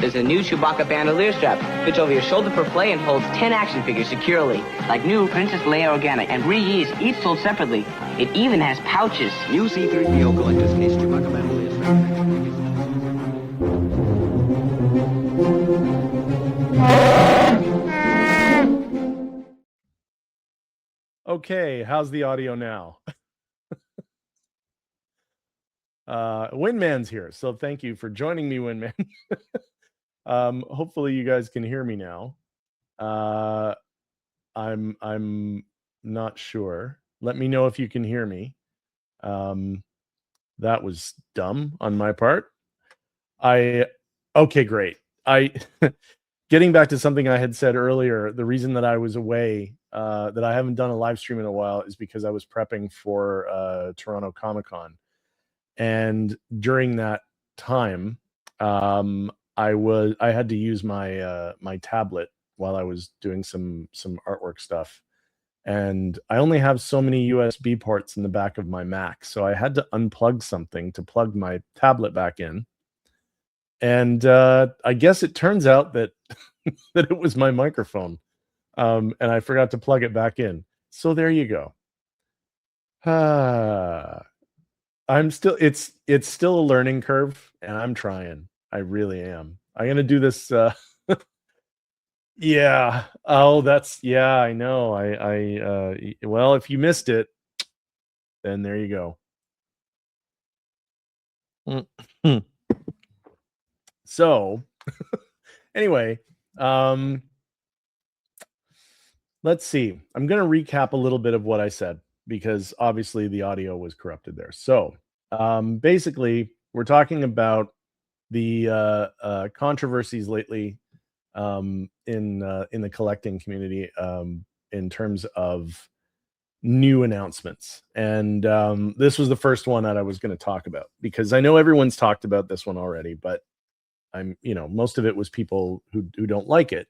There's a new Chewbacca bandolier strap. Fits over your shoulder for play and holds 10 action figures securely. Like new Princess Leia Organic and Breeze, each sold separately. It even has pouches. New C-3PO collector's case Chewbacca bandolier strap. Okay, how's the audio now? Windman's here, so thank you for joining me, Windman. Hopefully you guys can hear me now. I'm not sure. Let me know if you can hear me. That was dumb on my part. Okay, great. Getting back to something I had said earlier, the reason that I was away, that I haven't done a live stream in a while, is because I was prepping for Toronto Comic-Con. And during that time, I had to use my my tablet while I was doing some artwork stuff, and I only have so many USB ports in the back of my Mac, so I had to unplug something to plug my tablet back in. And I guess it turns out that that it was my microphone, and I forgot to plug it back in. So there you go. It's still a learning curve, and I'm trying. I really am. I'm gonna do this. Yeah. Oh, I know. Well, if you missed it, then there you go. So, anyway, let's see. I'm gonna recap a little bit of what I said, because obviously the audio was corrupted there. So basically, we're talking about the controversies lately in the collecting community in terms of new announcements. And this was the first one that I was going to talk about, because I know everyone's talked about this one already, but most of it was people who don't like it.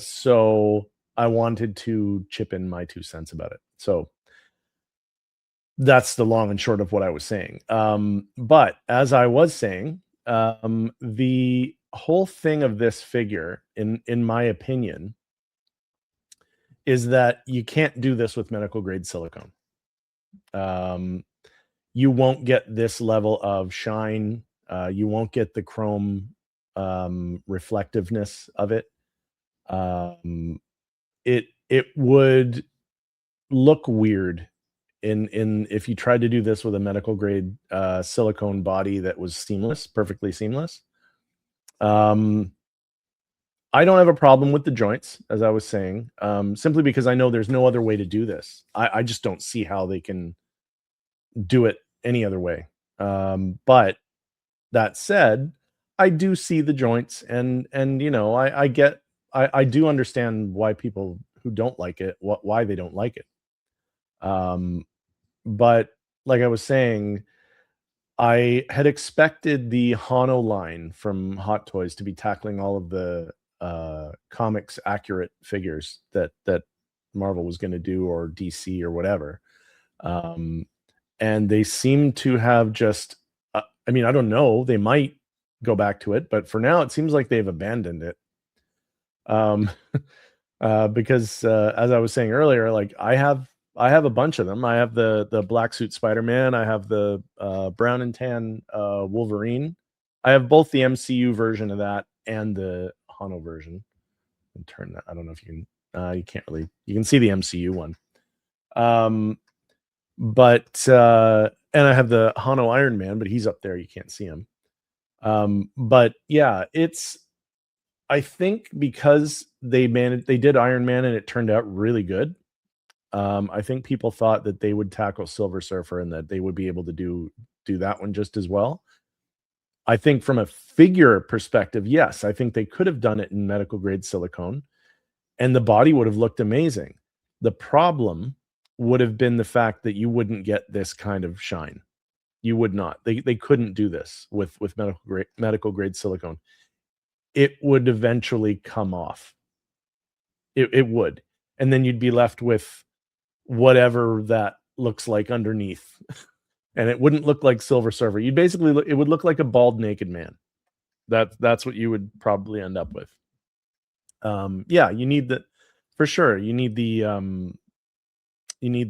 So I wanted to chip in my 2 cents about it. So that's the long and short of what I was saying. But as I was saying, the whole thing of this figure, in my opinion, is that you can't do this with medical grade silicone. You won't get this level of shine. You won't get the chrome reflectiveness of it. It would look weird in if you tried to do this with a medical grade silicone body that was seamless, perfectly seamless. I don't have a problem with the joints, as I was saying, simply because I know there's no other way to do this. I just don't see how they can do it any other way. But that said, I do see the joints, and I do understand why people who don't like it, why they don't like it. But like I was saying, I had expected the Hano line from Hot Toys to be tackling all of the comics accurate figures that Marvel was going to do, or DC or whatever. And they seem to have just, I don't know, they might go back to it, but for now it seems like they've abandoned it. Because as I was saying earlier, like I have a bunch of them. I have the black suit Spider-Man. I have the brown and tan Wolverine. I have both the MCU version of that and the Hano version. And turn that. I don't know if you can. You can't really. You can see the MCU one. But and I have the Hano Iron Man, but he's up there. You can't see him. But yeah, I think because they did Iron Man and it turned out really good. I think people thought that they would tackle Silver Surfer and that they would be able to do that one just as well. I think from a figure perspective, yes, I think they could have done it in medical grade silicone, and the body would have looked amazing. The problem would have been the fact that you wouldn't get this kind of shine. You would not. They couldn't do this with medical grade silicone. It would eventually come off. It would, and then you'd be left with whatever that looks like underneath. And it wouldn't look like Silver Surfer. You'd basically it would look like a bald naked man. That's what you would probably end up with. Yeah, you need the for sure. You need the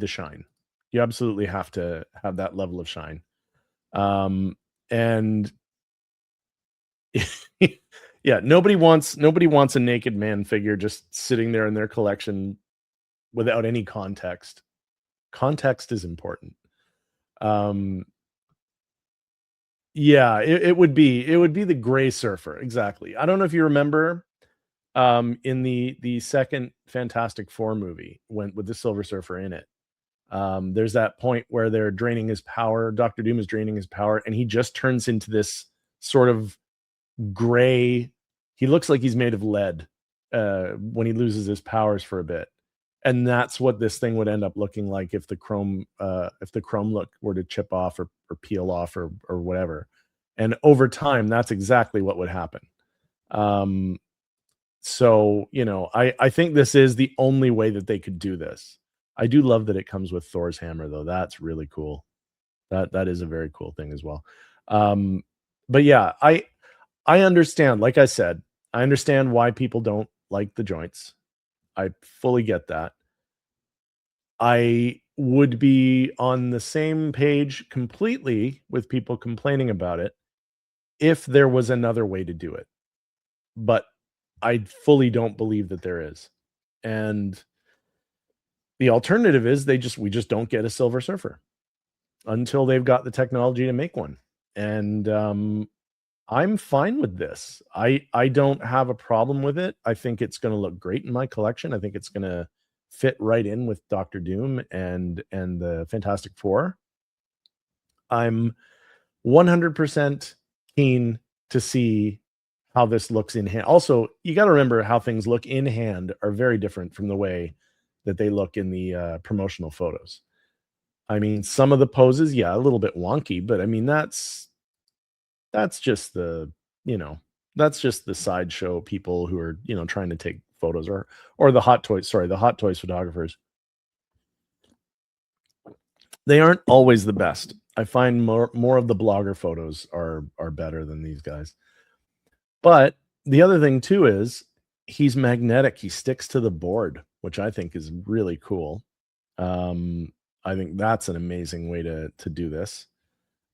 shine. You absolutely have to have that level of shine. And yeah, nobody wants a naked man figure just sitting there in their collection without any context. Context is important. Um, yeah, it would be the Gray Surfer, exactly. I don't know if you remember in the second Fantastic Four movie when with the Silver Surfer in it. There's that point where they're draining his power. Doctor Doom is draining his power, and he just turns into this sort of gray. He looks like he's made of lead when he loses his powers for a bit, and that's what this thing would end up looking like if the chrome look were to chip off or peel off or whatever. And over time, that's exactly what would happen. Um, so I think this is the only way that they could do this. I do love that it comes with Thor's hammer, though. That's really cool. That is a very cool thing as well. Um, but yeah, I understand. Like I said, I understand why people don't like the joints. I fully get that. I would be on the same page completely with people complaining about it if there was another way to do it. But I fully don't believe that there is. And the alternative is we just don't get a Silver Surfer until they've got the technology to make one. And I'm fine with this. I don't have a problem with it. I think it's going to look great in my collection. I think it's going to fit right in with Doctor Doom and the Fantastic Four. I'm 100% keen to see how this looks in hand. Also, you got to remember how things look in hand are very different from the way that they look in the promotional photos. I mean, some of the poses, yeah, a little bit wonky, but I mean that's just that's just the sideshow people who are trying to take photos or the Hot Toys, sorry, the Hot Toys photographers. They aren't always the best. I find more of the blogger photos are better than these guys. But the other thing too is he's magnetic. He sticks to the board, which I think is really cool. I think that's an amazing way to do this.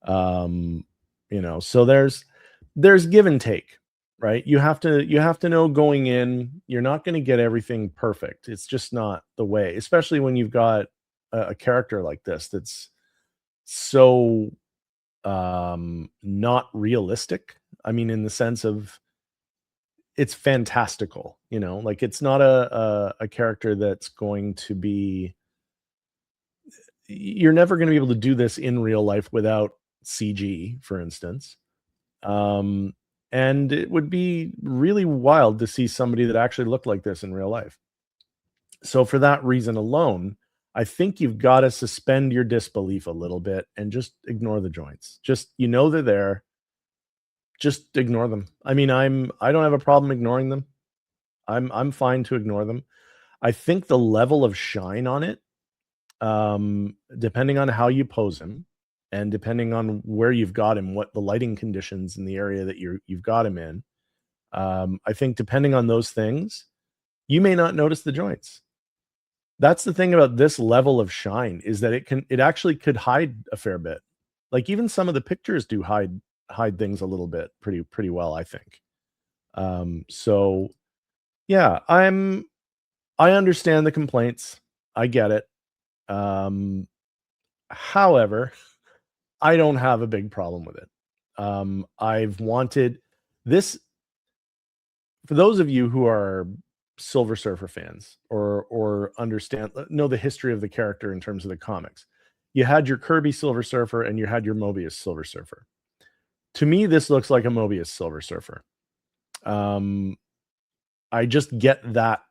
So there's give and take, right? You have to know going in, you're not going to get everything perfect. It's just not the way, especially when you've got a character like this that's so not realistic. I mean, in the sense of it's fantastical, like it's not a character that's going to be, you're never going to be able to do this in real life without CG, for instance. And it would be really wild to see somebody that actually looked like this in real life. So for that reason alone, I think you've got to suspend your disbelief a little bit and just ignore the joints. Just they're there. Just ignore them. I mean, I don't have a problem ignoring them. I'm fine to ignore them. I think the level of shine on it, depending on how you pose him, and depending on where you've got him, what the lighting conditions in the area that you've got him in, I think depending on those things, you may not notice the joints. That's the thing about this level of shine, is that it actually could hide a fair bit. Like even some of the pictures do hide things a little bit pretty well, I think. So yeah, I understand the complaints. I get it. However, I don't have a big problem with it. I've wanted this, for those of you who are Silver Surfer fans or know the history of the character in terms of the comics. You had your Kirby Silver Surfer and you had your Mobius Silver Surfer. To me, this looks like a Mobius Silver Surfer. I just get that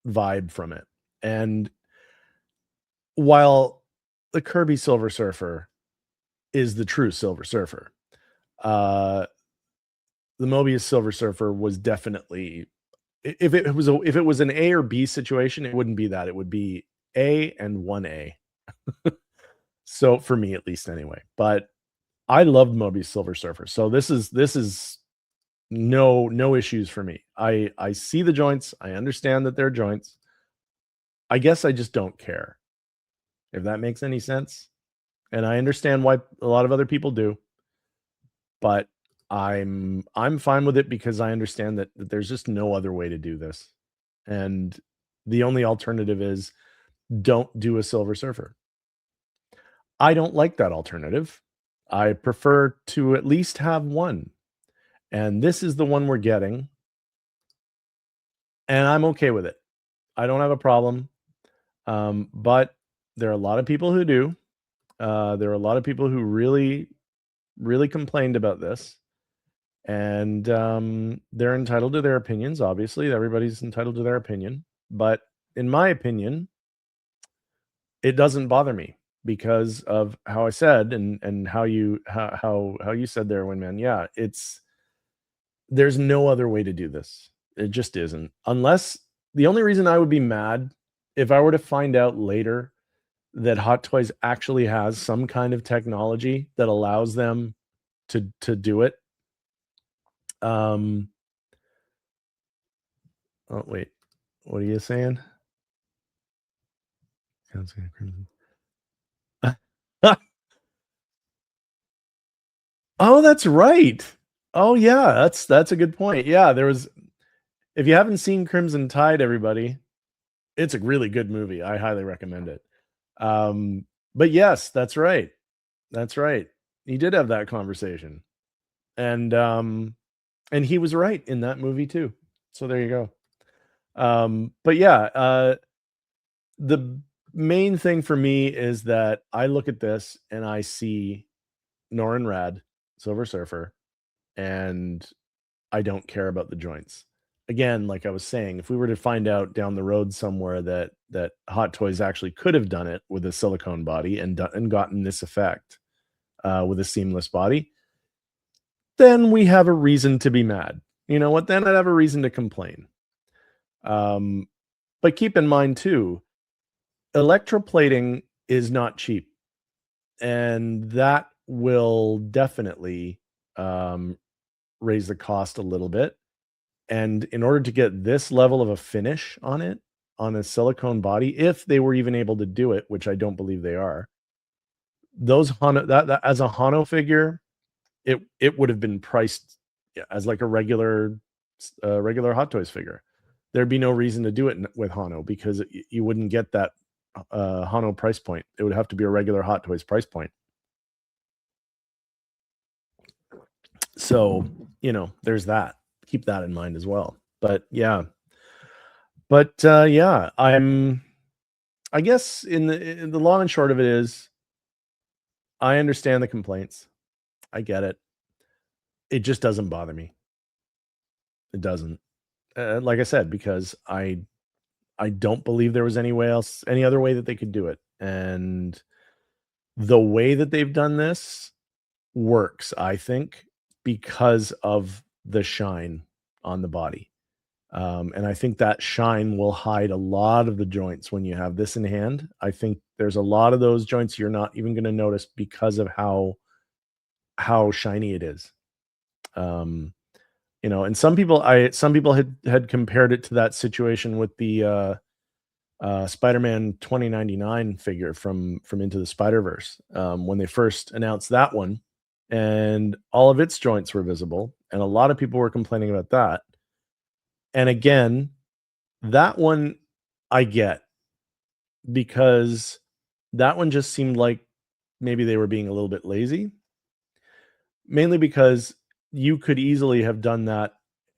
vibe from it. And while the Kirby Silver Surfer is the true Silver Surfer, the Mobius Silver Surfer was definitely, if it was an A or B situation, it wouldn't be that. It would be A and 1A. So for me, at least, anyway. But I loved Mobius Silver Surfer. So this is no issues for me. I see the joints. I understand that they're joints. I guess I just don't care, if that makes any sense. And I understand why a lot of other people do, but I'm fine with it because I understand that there's just no other way to do this. And the only alternative is don't do a Silver Surfer. I don't like that alternative. I prefer to at least have one. And this is the one we're getting. And I'm okay with it. I don't have a problem. But there are a lot of people who do. There are a lot of people who really, really complained about this. And they're entitled to their opinions. Obviously, everybody's entitled to their opinion. But in my opinion, it doesn't bother me because of how I said and how you said there, Winman. Yeah, there's no other way to do this. It just isn't. Unless the only reason I would be mad if I were to find out later that Hot Toys actually has some kind of technology that allows them to do it. Oh wait, what are you saying? Oh, that's right. Oh yeah, that's a good point. Yeah, there was. If you haven't seen Crimson Tide, everybody, it's a really good movie. I highly recommend it. But yes, that's right. That's right. He did have that conversation, and he was right in that movie too. So there you go. But yeah, the main thing for me is that I look at this and I see Norrin Rad, Silver Surfer, and I don't care about the joints. Again, like I was saying, if we were to find out down the road somewhere that Hot Toys actually could have done it with a silicone body and gotten this effect with a seamless body, then we have a reason to be mad. You know what? Then I'd have a reason to complain. But keep in mind too, electroplating is not cheap, and that will definitely raise the cost a little bit. And in order to get this level of a finish on it, on a silicone body, if they were even able to do it, which I don't believe they are, those Hano, that as a Hano figure, it would have been priced as like a regular Hot Toys figure. There'd be no reason to do it with Hano because you wouldn't get that Hano price point. It would have to be a regular Hot Toys price point. So, there's that. Keep that in mind as well. But yeah. I guess in the long and short of it is, I understand the complaints. I get it. It just doesn't bother me. It doesn't. Like I said, because I don't believe there was any other way that they could do it. And the way that they've done this works, I think, because of the shine on the body. And I think that shine will hide a lot of the joints when you have this in hand. I think there's a lot of those joints you're not even going to notice because of how shiny it is. And some people had compared it to that situation with the Spider-Man 2099 figure from Into the Spider-Verse, when they first announced that one, and all of its joints were visible, and a lot of people were complaining about that. And again, that one I get, because that one just seemed like maybe they were being a little bit lazy, mainly because you could easily have done that,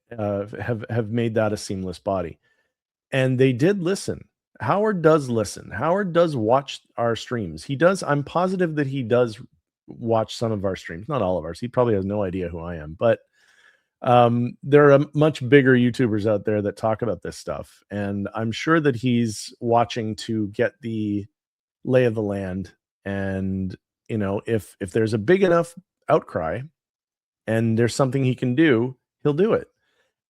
have made that a seamless body. And they did listen. Howard does listen. Howard does watch our streams. He does. I'm positive that he does watch some of our streams, not all of ours. He probably has no idea who I am, but there are much bigger YouTubers out there that talk about this stuff, and I'm sure that he's watching to get the lay of the land. And if there's a big enough outcry and there's something he can do, he'll do it.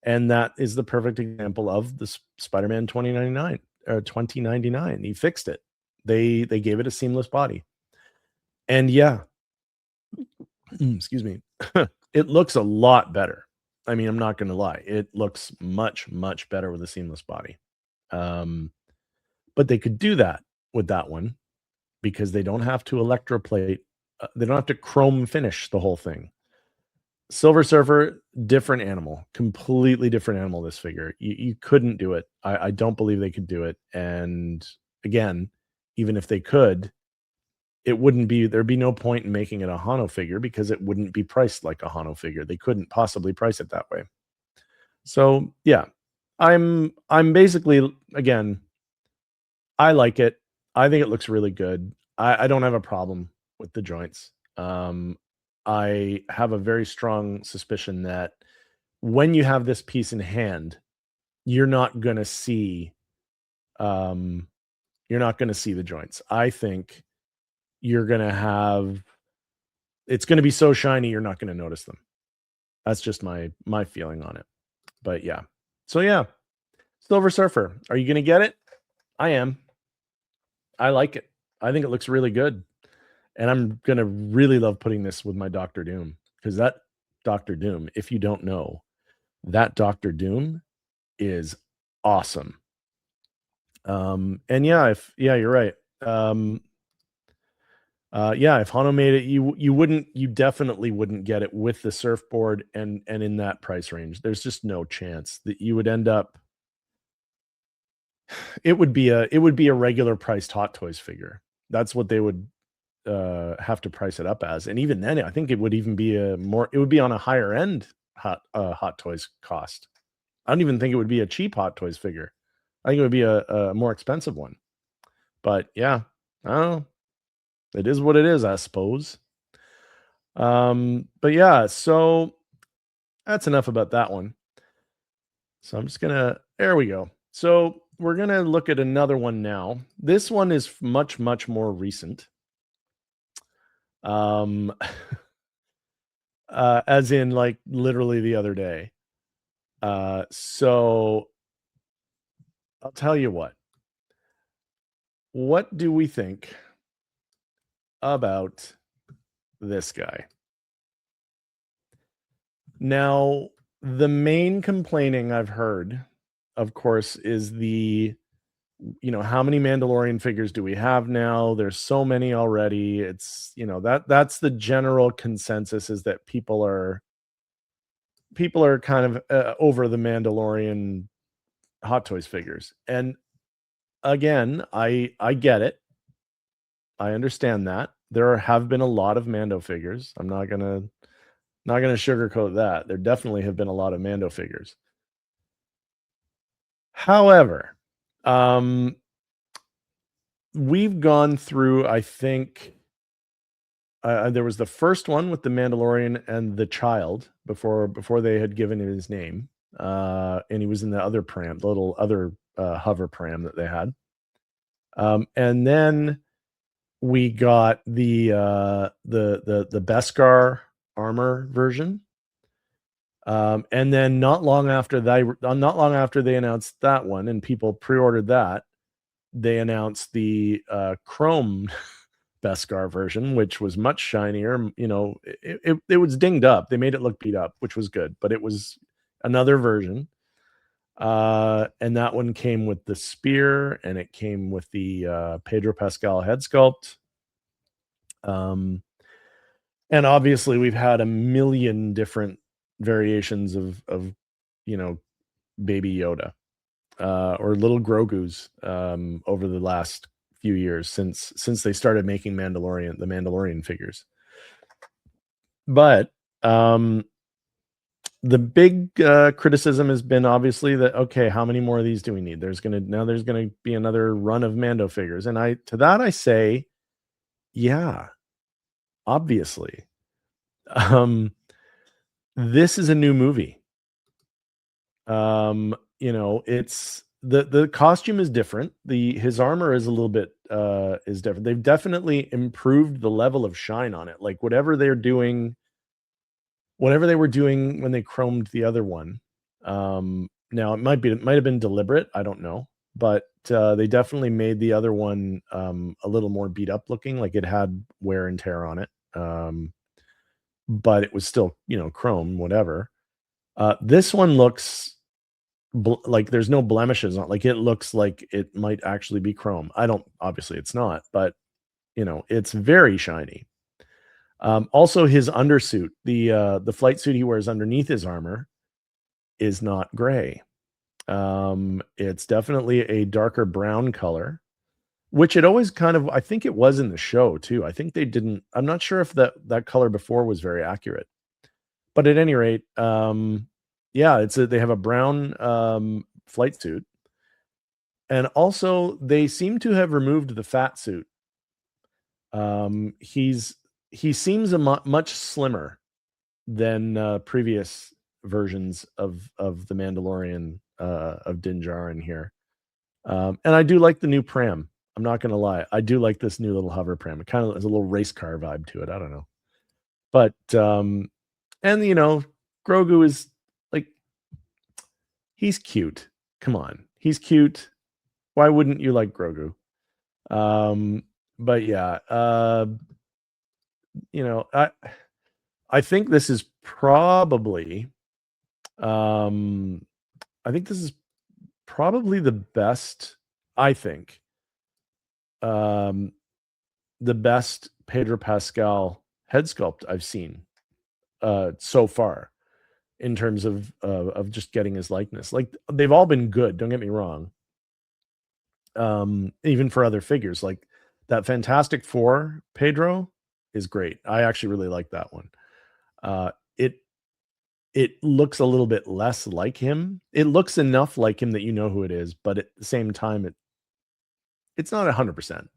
And that is the perfect example of the Spider-Man 2099 or 2099. He fixed it. They gave it a seamless body, and yeah, excuse me, it looks a lot better. I mean, I'm not going to lie. It looks much, much better with a seamless body. But they could do that with that one because they don't have to electroplate. They don't have to chrome finish the whole thing. Silver Surfer, different animal, completely different animal. This figure, you couldn't do it. I don't believe they could do it. And again, even if they could, it wouldn't be. There'd be no point in making it a Hano figure because it wouldn't be priced like a Hano figure. They couldn't possibly price it that way. So yeah, I'm basically, again, I like it. I think it looks really good. I don't have a problem with the joints. I have a very strong suspicion that when you have this piece in hand, you're not gonna see you're not gonna see the joints. I think you're gonna have it's gonna be so shiny you're not gonna notice them. That's just my feeling on it. But yeah. So yeah, Silver Surfer. Are you gonna get it? I am. I like it. I think it looks really good. And I'm gonna really love putting this with my Doctor Doom because that Doctor Doom, if you don't know, that Doctor Doom is awesome. And yeah, you're right. Yeah, if Hano made it, you definitely wouldn't get it with the surfboard and in that price range. There's just no chance that you would end up. It would be a regular priced Hot Toys figure. That's what they would have to price it up as. And even then, I think it would even be it would be on a higher end Hot Toys cost. I don't even think it would be a cheap Hot Toys figure. I think it would be a more expensive one. But yeah, I don't know. It is what it is, I suppose. But yeah, so that's enough about that one. So I'm just there we go. So we're gonna look at another one now. This one is much, much more recent. As in like literally the other day. So I'll tell you what. What do we think about this guy? Now, the main complaining I've heard, of course, is how many Mandalorian figures do we have now? There's so many already. It's, that's the general consensus, is that people are kind of over the Mandalorian Hot Toys figures. And again, I get it. I understand that. There have been a lot of Mando figures. I'm not gonna sugarcoat that. There definitely have been a lot of Mando figures. However, we've gone through, I think, there was the first one with the Mandalorian and the child before they had given him his name, and he was in the other pram, the little other hover pram that they had, and then we got the Beskar armor version, and then not long after they announced that one and people pre-ordered that, they announced the chrome Beskar version, which was much shinier. It was dinged up. They made it look beat up, which was good, but it was another version. And that one came with the spear, and it came with the Pedro Pascal head sculpt. And obviously we've had a million different variations of Baby Yoda or little Grogu's over the last few years since they started making the Mandalorian figures. But the big criticism has been obviously that, okay, how many more of these do we need? There's gonna be another run of Mando figures, and I say, yeah, obviously. This is a new movie. It's the costume is different. His armor is a little bit is different. They've definitely improved the level of shine on it. Like whatever they were doing when they chromed the other one. Now it might have been deliberate, I don't know, but they definitely made the other one a little more beat up looking, like it had wear and tear on it. But it was still, chrome, whatever. This one looks like there's no blemishes on. Like it looks like it might actually be chrome. Obviously it's not, but it's very shiny. Also, his undersuit, the flight suit he wears underneath his armor, is not gray. It's definitely a darker brown color, which it always kind of, I think it was in the show too. I think they didn't, I'm not sure if that color before was very accurate, but at any rate, yeah, they have a brown flight suit. And also they seem to have removed the fat suit. He seems much slimmer than previous versions of the Mandalorian of Din Djarin here. And I do like the new pram. I'm not gonna lie, I do like this new little hover pram. It kind of has a little race car vibe to it. I don't know, but and Grogu is like, he's cute. Come on, he's cute. Why wouldn't you like Grogu? But yeah, I think this is probably the best, I think, the best Pedro Pascal head sculpt I've seen so far, in terms of just getting his likeness. Like, they've all been good, don't get me wrong. Even for other figures, like that Fantastic Four Pedro is great. I actually really like that one. It looks a little bit less like him. It looks enough like him that you know who it is, but at the same time, it's not 100%.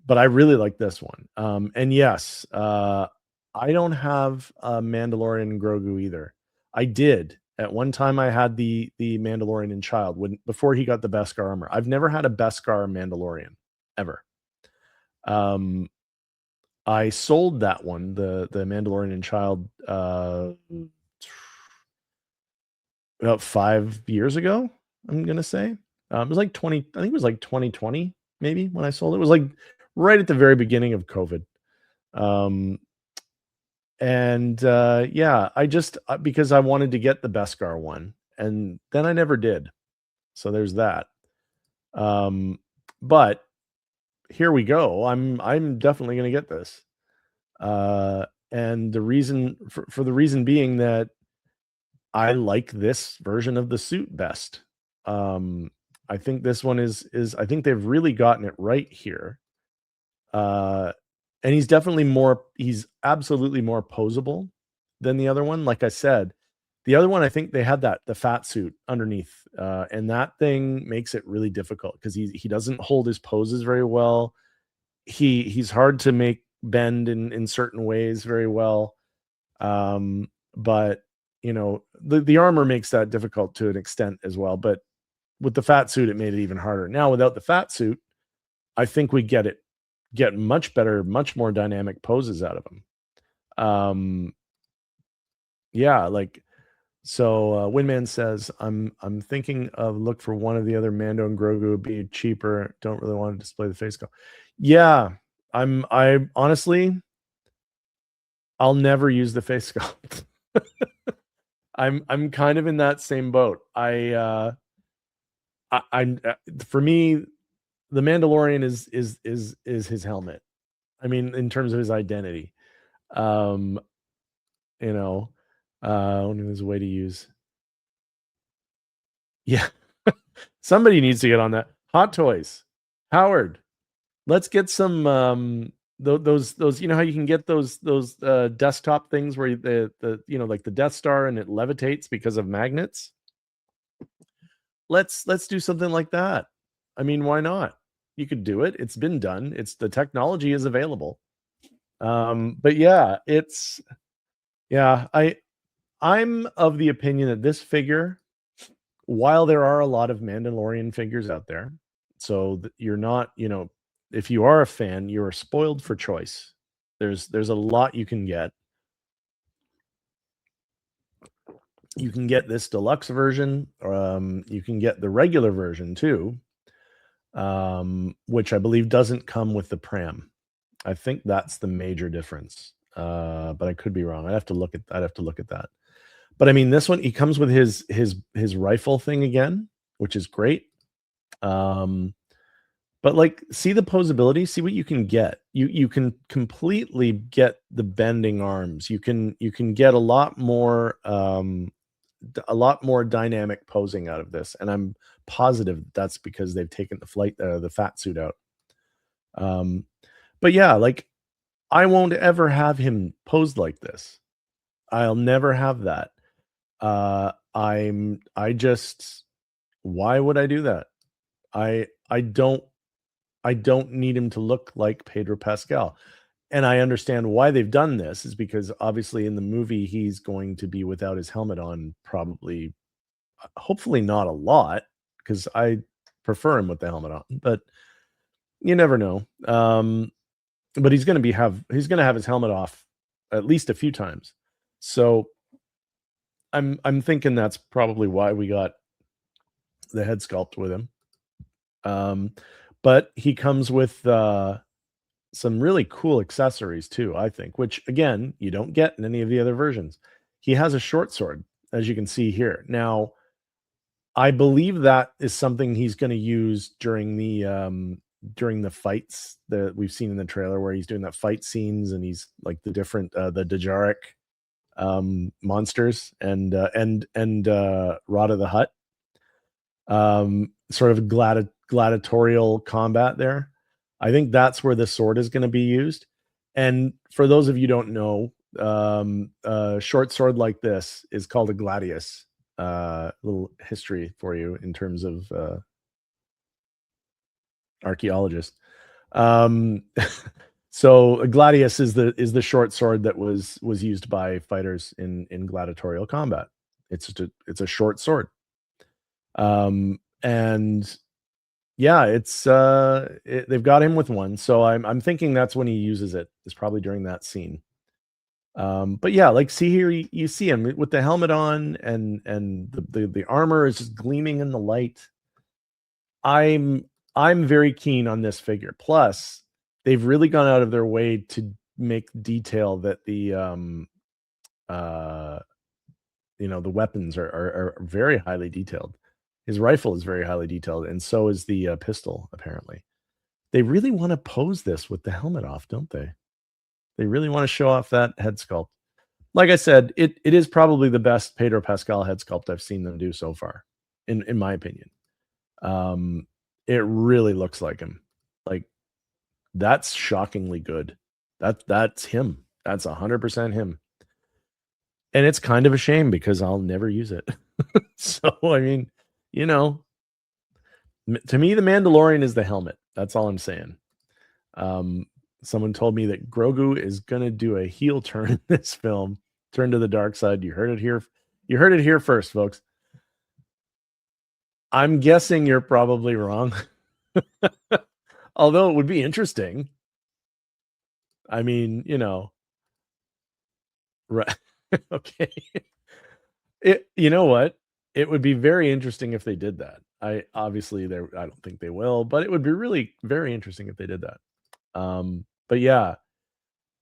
But I really like this one. And yes, I don't have a Mandalorian Grogu either. I did at one time. I had the Mandalorian in Child before he got the Beskar armor. I've never had a Beskar Mandalorian ever. I sold that one, the Mandalorian in Child, about 5 years ago, I'm gonna say. It was like 2020 maybe when I sold it. It was like right at the very beginning of COVID. Yeah, I just because I wanted to get the Beskar one, and then I never did. So there's that. But here we go. I'm definitely going to get this. And the reason for the reason being that I like this version of the suit best. I think this one is I think they've really gotten it right here. And he's absolutely more posable than the other one. Like I said, the other one, I think they had the fat suit underneath, and that thing makes it really difficult because he doesn't hold his poses very well. He's hard to bend in certain ways very well. But the armor makes that difficult to an extent as well. But with the fat suit, it made it even harder. Now, without the fat suit, I think we get much better, much more dynamic poses out of him. Yeah, like, so Winman says, I'm thinking of look for one of the other Mando and Grogu would be cheaper. Don't really want to display the face sculpt. Yeah, I honestly, I'll never use the face sculpt. I'm kind of in that same boat. I'm for me, the Mandalorian is his helmet. I mean, in terms of his identity, only there's a way to use. Yeah, somebody needs to get on that. Hot Toys, Howard, let's get some those how you can get those desktop things where the like the Death Star and it levitates because of magnets. Let's do something like that. I mean, why not? You could do it. It's been done. The technology is available. But yeah, I'm of the opinion that this figure, while there are a lot of Mandalorian figures out there, so you're not, if you are a fan, you are spoiled for choice. There's a lot you can get. You can get this deluxe version. You can get the regular version too, which I believe doesn't come with the pram. I think that's the major difference. But I could be wrong. I'd have to look at that. But I mean, this one, he comes with his rifle thing again, which is great. But like, see the posability, see what you can get. You can completely get the bending arms. You can get a lot more dynamic posing out of this, and I'm positive that's because they've taken the fat suit out. But yeah, like, I won't ever have him posed like this. I'll never have that. I just, why would I do that? I don't need him to look like Pedro Pascal. And I understand why they've done this is because obviously in the movie he's going to be without his helmet on, probably, hopefully not a lot, because I prefer him with the helmet on, but you never know. But he's going to have his helmet off at least a few times. So I'm thinking that's probably why we got the head sculpt with him. But he comes with some really cool accessories too, I think, which again, you don't get in any of the other versions. He has a short sword, as you can see here. Now, I believe that is something he's going to use during the fights that we've seen in the trailer, where he's doing that fight scenes and he's like the different the Dajaric monsters and Rada the Hutt. Sort of gladiatorial combat there. I think that's where the sword is going to be used. And for those of you who don't know, a short sword like this is called a gladius. Little history for you in terms of archaeologist. So a gladius is the short sword that was used by fighters in gladiatorial combat. It's a short sword. And yeah, they've got him with one, so I'm thinking that's when he uses it, is probably during that scene. But yeah, like, see here, you see him with the helmet on, and the armor is just gleaming in the light. I'm very keen on this figure. Plus, they've really gone out of their way to make detail that the the weapons are very highly detailed. His rifle is very highly detailed, and so is the pistol, apparently. They really want to pose this with the helmet off, don't they? They really want to show off that head sculpt. Like I said, it is probably the best Pedro Pascal head sculpt I've seen them do so far, in my opinion. It really looks like him. Like, that's shockingly good. That's him. That's 100% him. And it's kind of a shame because I'll never use it. So, I mean, to me, the Mandalorian is the helmet. That's all I'm saying. Someone told me that Grogu is going to do a heel turn in this film, turn to the dark side. You heard it here. You heard it here first, folks. I'm guessing you're probably wrong. Although it would be interesting. I mean, right. Okay. You know what? It would be very interesting if they did that. I don't think they will, but it would be really very interesting if they did that. But yeah,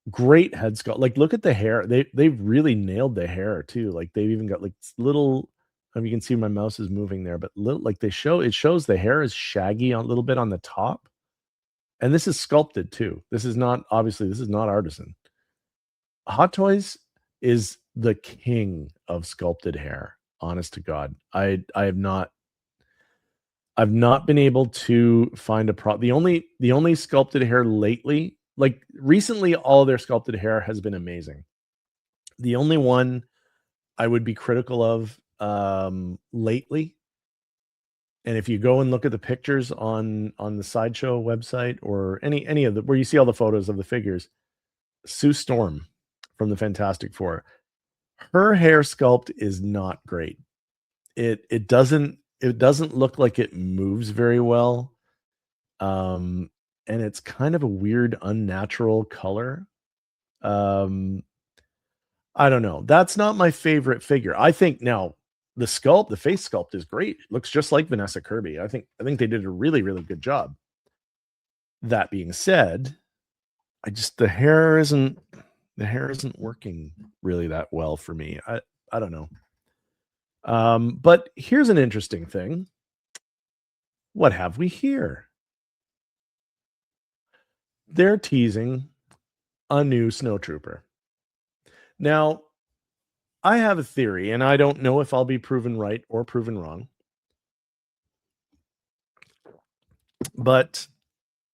great head sculpt. Like, look at the hair. They've really nailed the hair too. Like, they've even got like little. You can see my mouse is moving there, but it shows the hair is shaggy a little bit on the top, and this is sculpted too. This is not artisan. Hot Toys is the king of sculpted hair. Honest to God, I've not been able to find the only sculpted hair lately, like recently, all their sculpted hair has been amazing. The only one I would be critical of lately, and if you go and look at the pictures on the Sideshow website or any of where you see all the photos of the figures, Sue Storm from the Fantastic Four, her hair sculpt is not great. It doesn't look like it moves very well. And it's kind of a weird, unnatural color. I don't know. That's not my favorite figure. I think now the face sculpt is great. It looks just like Vanessa Kirby. I think they did a really, really good job. That being said, the hair isn't working really that well for me. I don't know. But here's an interesting thing. What have we here? They're teasing a new snowtrooper. Now, I have a theory, and I don't know if I'll be proven right or proven wrong. But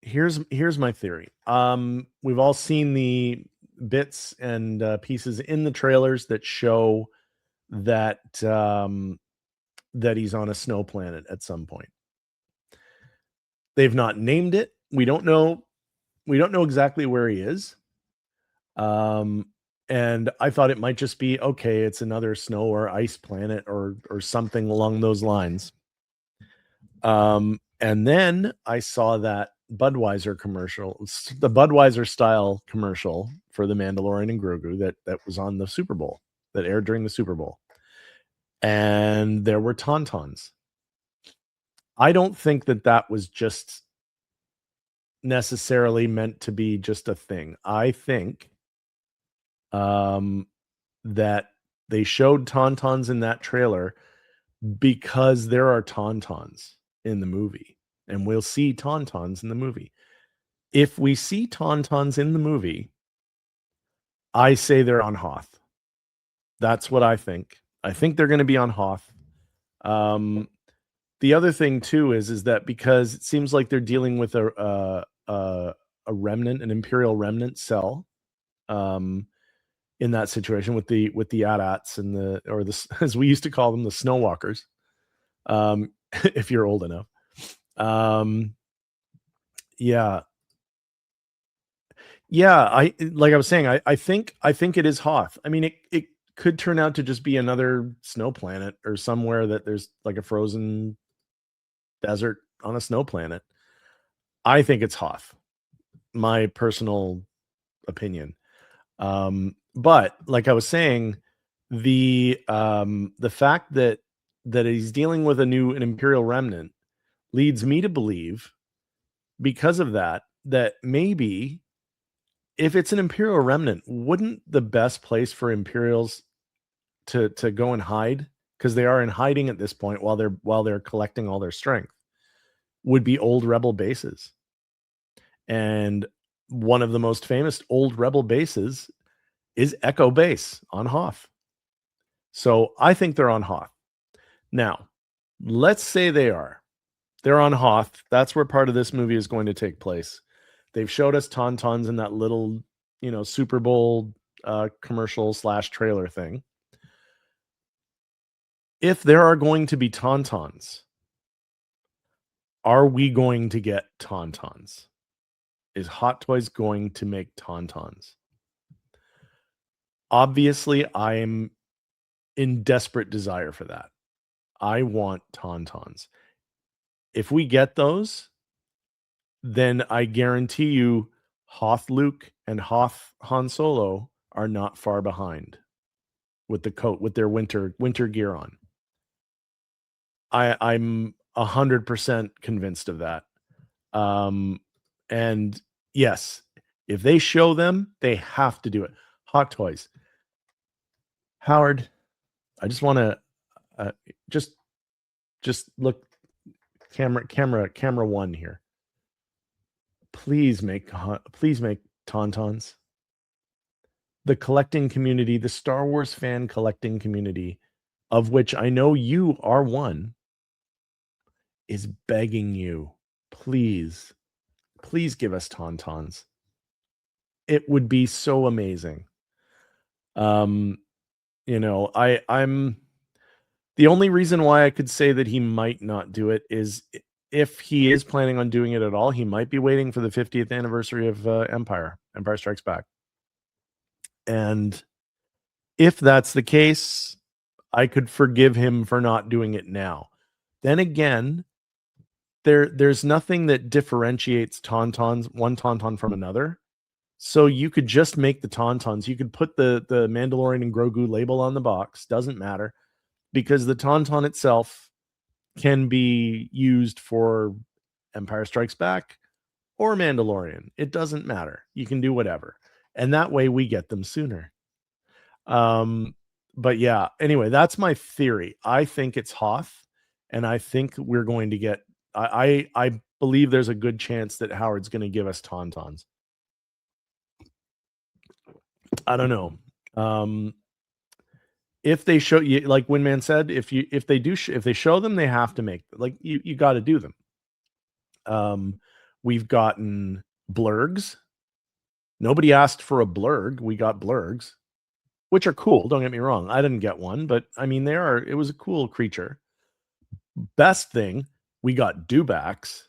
here's my theory. We've all seen the bits and pieces in the trailers that show that that he's on a snow planet at some point. They've not named it. We don't know exactly where he is. And I thought it might just be okay, it's another snow or ice planet or something along those lines. And then I saw that Budweiser commercial, the Budweiser style commercial for the Mandalorian and Grogu that was on the Super Bowl, that aired during the Super Bowl. And there were Tauntauns. I don't think that was just necessarily meant to be just a thing. I think that they showed Tauntauns in that trailer because there are Tauntauns in the movie, and we'll see Tauntauns in the movie. If we see Tauntauns in the movie, I say they're on Hoth. That's what I think. I think they're going to be on Hoth. The other thing too is that because it seems like they're dealing with a remnant, an Imperial remnant cell, in that situation with the AT-ATs and the as we used to call them, the Snowwalkers. If you're old enough. Yeah. I like I was saying, I think it is Hoth. I mean, it could turn out to just be another snow planet or somewhere that there's like a frozen desert on a snow planet. I think it's Hoth. My personal opinion. But like I was saying, the fact that he's dealing with an Imperial remnant leads me to believe, because of that maybe if it's an Imperial remnant, wouldn't the best place for Imperials to go and hide, because they are in hiding at this point while they're collecting all their strength, would be old Rebel bases. And one of the most famous old Rebel bases is Echo Base on Hoth. So I think they're on Hoth. Now, let's say they're on Hoth. That's where part of this movie is going to take place. They've showed us Tauntauns in that little, Super Bowl commercial / trailer thing. If there are going to be Tauntauns, are we going to get Tauntauns? Is Hot Toys going to make Tauntauns? Obviously, I am in desperate desire for that. I want Tauntauns. If we get those, then I guarantee you Hoth Luke and Hoth Han Solo are not far behind with the coat, with their winter gear on. I'm 100% convinced of that. And yes, if they show them, they have to do it. Hot Toys. Howard, I just want to just look, camera one here. Please make Tauntauns. The collecting community, the Star Wars fan collecting community, of which I know you are one, is begging you, please give us Tauntauns. It would be so amazing. I'm the only reason why I could say that he might not do it is if he is planning on doing it at all, he might be waiting for the 50th anniversary of Empire Strikes Back. And if that's the case, I could forgive him for not doing it now. Then again, there's nothing that differentiates one Tauntaun from another. So you could just make the Tauntauns. You could put the Mandalorian and Grogu label on the box. Doesn't matter, because the Tauntaun itself can be used for Empire Strikes Back or Mandalorian. It doesn't matter. You can do whatever. And that way we get them sooner. but yeah, anyway, that's my theory. I think it's Hoth, and I think we're going to get I believe there's a good chance that Howard's going to give us Tauntauns. I don't know. If they show you, like Windman said, if they show them, they have to make, like, you got to do them. We've gotten blurgs. Nobody asked for a blurg. We got blurgs, which are cool. Don't get me wrong. I didn't get one, but I mean, it was a cool creature. Best thing, we got Dewbacks,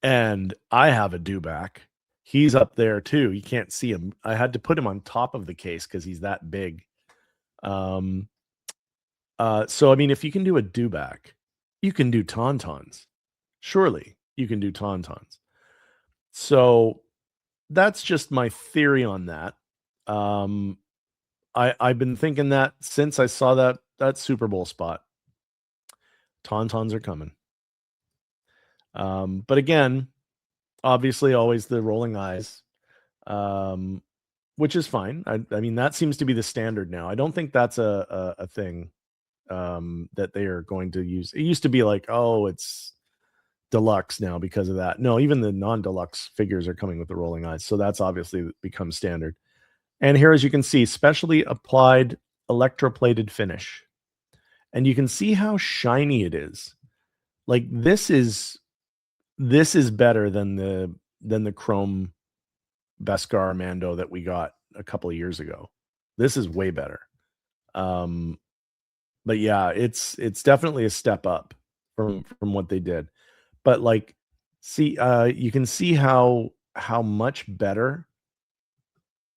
and I have a Dewback. He's up there too. You can't see him. I had to put him on top of the case because he's that big. So I mean, if you can do a Dewback, you can do Tauntauns. Surely you can do Tauntauns. So that's just my theory on that. I've been thinking that since I saw that Super Bowl spot. Tauntauns are coming. But again, obviously always the rolling eyes, which is fine. I mean, that seems to be the standard now. I don't think that's a thing that they are going to use. It used to be like, oh, it's deluxe now because of that. No, even the non-deluxe figures are coming with the rolling eyes. So that's obviously become standard. And here, as you can see, specially applied electroplated finish. And you can see how shiny it is. Like this is better than the chrome Beskar Mando that we got a couple of years ago. This is way better. But yeah, it's definitely a step up from what they did. But like, see, you can see how much better.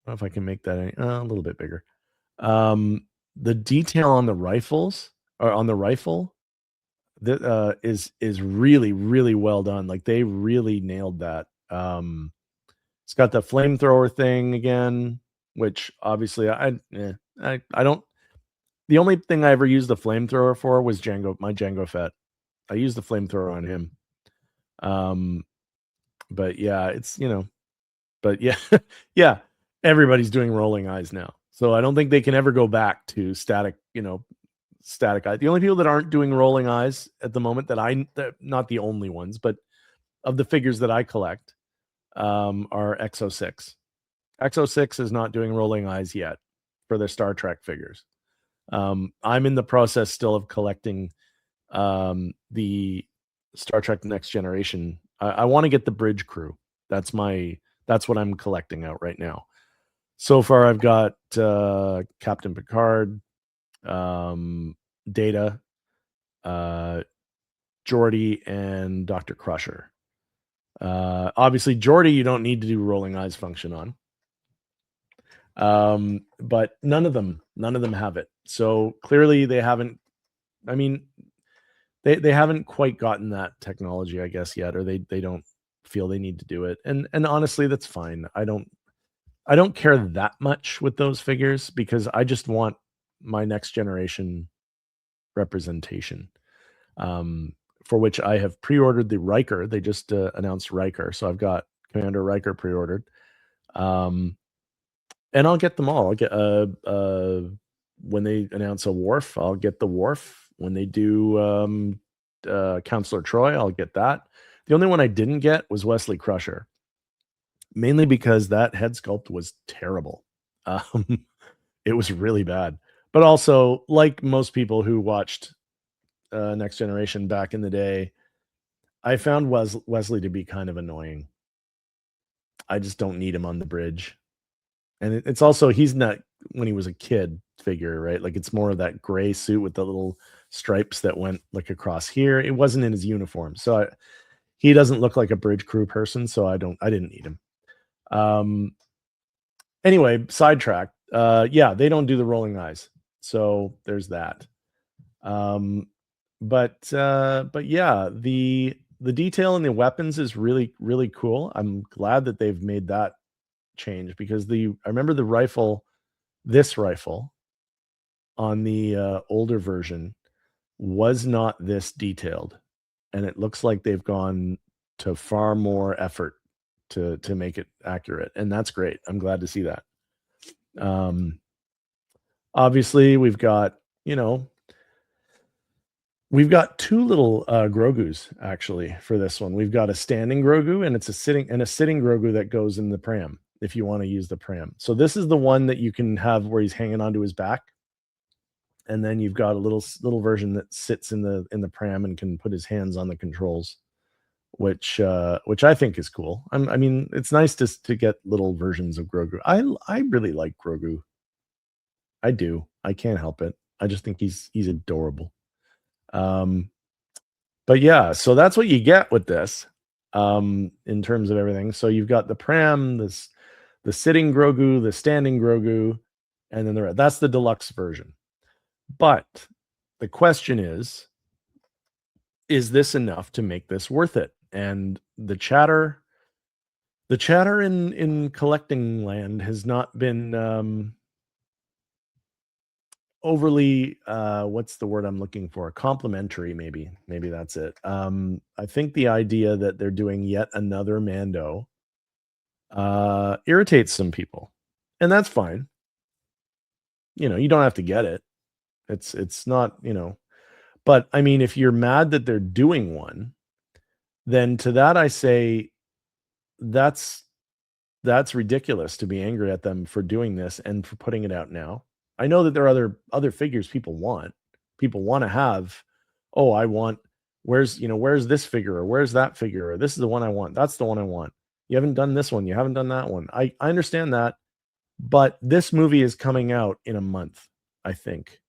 I don't know if I can make that a little bit bigger. The detail on the rifles, or on the rifle, that is really, really well done. Like they really nailed that. It's got the flamethrower thing again, which obviously I don't. The only thing I ever used the flamethrower for was my Jango Fett. I used the flamethrower on him. But yeah, but yeah, yeah, everybody's doing rolling eyes now. So I don't think they can ever go back to static eye. The only people that aren't doing rolling eyes at the moment not the only ones, but of the figures that I collect, are X06. X06 is not doing rolling eyes yet for their Star Trek figures. I'm in the process still of collecting the Star Trek Next Generation. I want to get the bridge crew. That's what I'm collecting out right now. So far, I've got Captain Picard, Data, Geordi, and Dr. Crusher. Obviously, Geordi, you don't need to do rolling eyes function on. But none of them have it. So clearly they haven't. I mean, they haven't quite gotten that technology, I guess, yet, or they don't feel they need to do it. And honestly, that's fine. I don't care that much with those figures because I just want my Next Generation representation, for which I have pre-ordered the Riker. They just announced Riker, so I've got Commander Riker pre-ordered, and I'll get them all. I'll get when they announce a Worf, I'll get the Worf. When they do Counselor Troy, I'll get that. The only one I didn't get was Wesley Crusher, mainly because that head sculpt was terrible. It was really bad. But also, like most people who watched Next Generation back in the day, I found Wesley to be kind of annoying. I just don't need him on the bridge. And it's also, he's not when he was a kid figure, right? Like it's more of that gray suit with the little stripes that went like across here. It wasn't in his uniform. So he doesn't look like a bridge crew person. So I didn't need him. Anyway, sidetrack. Yeah, they don't do the rolling eyes. So there's that. But yeah, the detail in the weapons is really, really cool. I'm glad that they've made that change because I remember this rifle on the older version was not this detailed, and it looks like they've gone to far more effort to make it accurate, and that's great. I'm glad to see that. Obviously, we've got, we've got two little Grogus actually for this one. We've got a standing Grogu and it's a sitting Grogu that goes in the pram if you want to use the pram. So this is the one that you can have where he's hanging onto his back, and then you've got a little version that sits in the pram and can put his hands on the controls, which I think is cool. I mean, it's nice to get little versions of Grogu. I really like Grogu. I do. I can't help it. I just think he's adorable. But yeah, so that's what you get with this in terms of everything. So you've got the pram, the sitting Grogu, the standing Grogu, and then that's the deluxe version. But the question is this enough to make this worth it? And the chatter in collecting land has not been overly what's the word I'm looking for? Complimentary, maybe that's it. I think the idea that they're doing yet another Mando irritates some people, and that's fine. You don't have to get it. It's not, but I mean, if you're mad that they're doing one, then to that I say that's ridiculous to be angry at them for doing this and for putting it out now. I know that there are other figures people want. People want to have, oh, I want, where's this figure, or where's that figure, or this is the one I want. That's the one I want. You haven't done this one. You haven't done that one. I understand that, but this movie is coming out in a month, I think.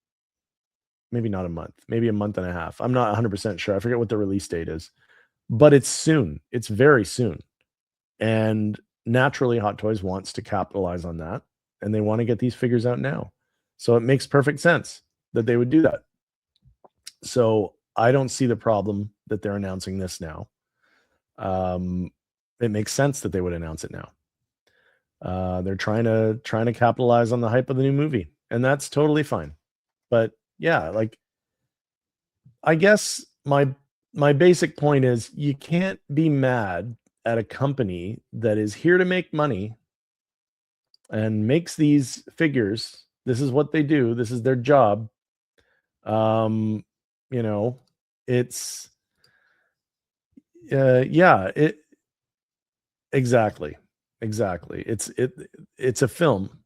Maybe not a month, maybe a month and a half. I'm not 100% sure. I forget what the release date is, but it's soon. It's very soon. And naturally, Hot Toys wants to capitalize on that, and they want to get these figures out now. So it makes perfect sense that they would do that. So I don't see the problem that they're announcing this now. It makes sense that they would announce it now. They're trying to capitalize on the hype of the new movie, and that's totally fine. But yeah, like, I guess my basic point is you can't be mad at a company that is here to make money and makes these figures. This is what they do. This is their job. It's exactly. It's a film.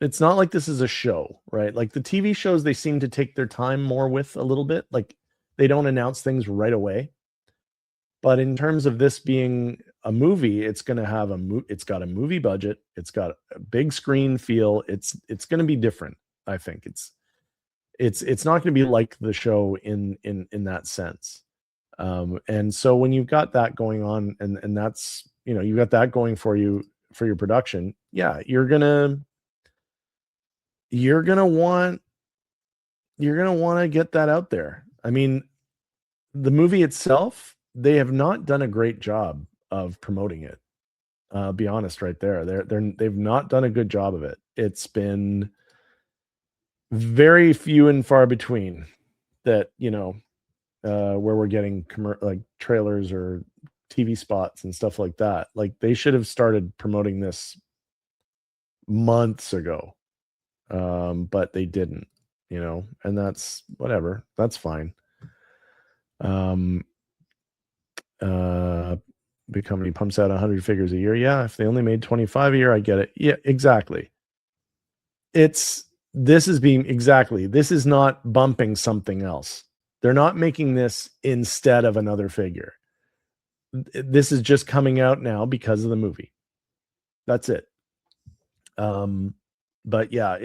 It's not like this is a show, right? Like the TV shows, they seem to take their time more with a little bit. Like they don't announce things right away. But in terms of this being a movie, it's going to have it's got a movie budget. It's got a big screen feel. It's going to be different. I think it's not going to be like the show in that sense. And so when you've got that going on, and that's, you've got that going for you for your production, yeah, you're gonna want to get that out there. I mean, the movie itself, they have not done a great job of promoting it. Be honest, right there, they've not done a good job of it. It's been very few and far between that, where we're getting like trailers or TV spots and stuff like that. Like they should have started promoting this months ago, but they didn't, and that's whatever. That's fine. Big company pumps out 100 figures a year. Yeah, if they only made 25 a year, I get it. Yeah, exactly. This is not bumping something else. They're not making this instead of another figure. This is just coming out now because of the movie. That's it. But yeah,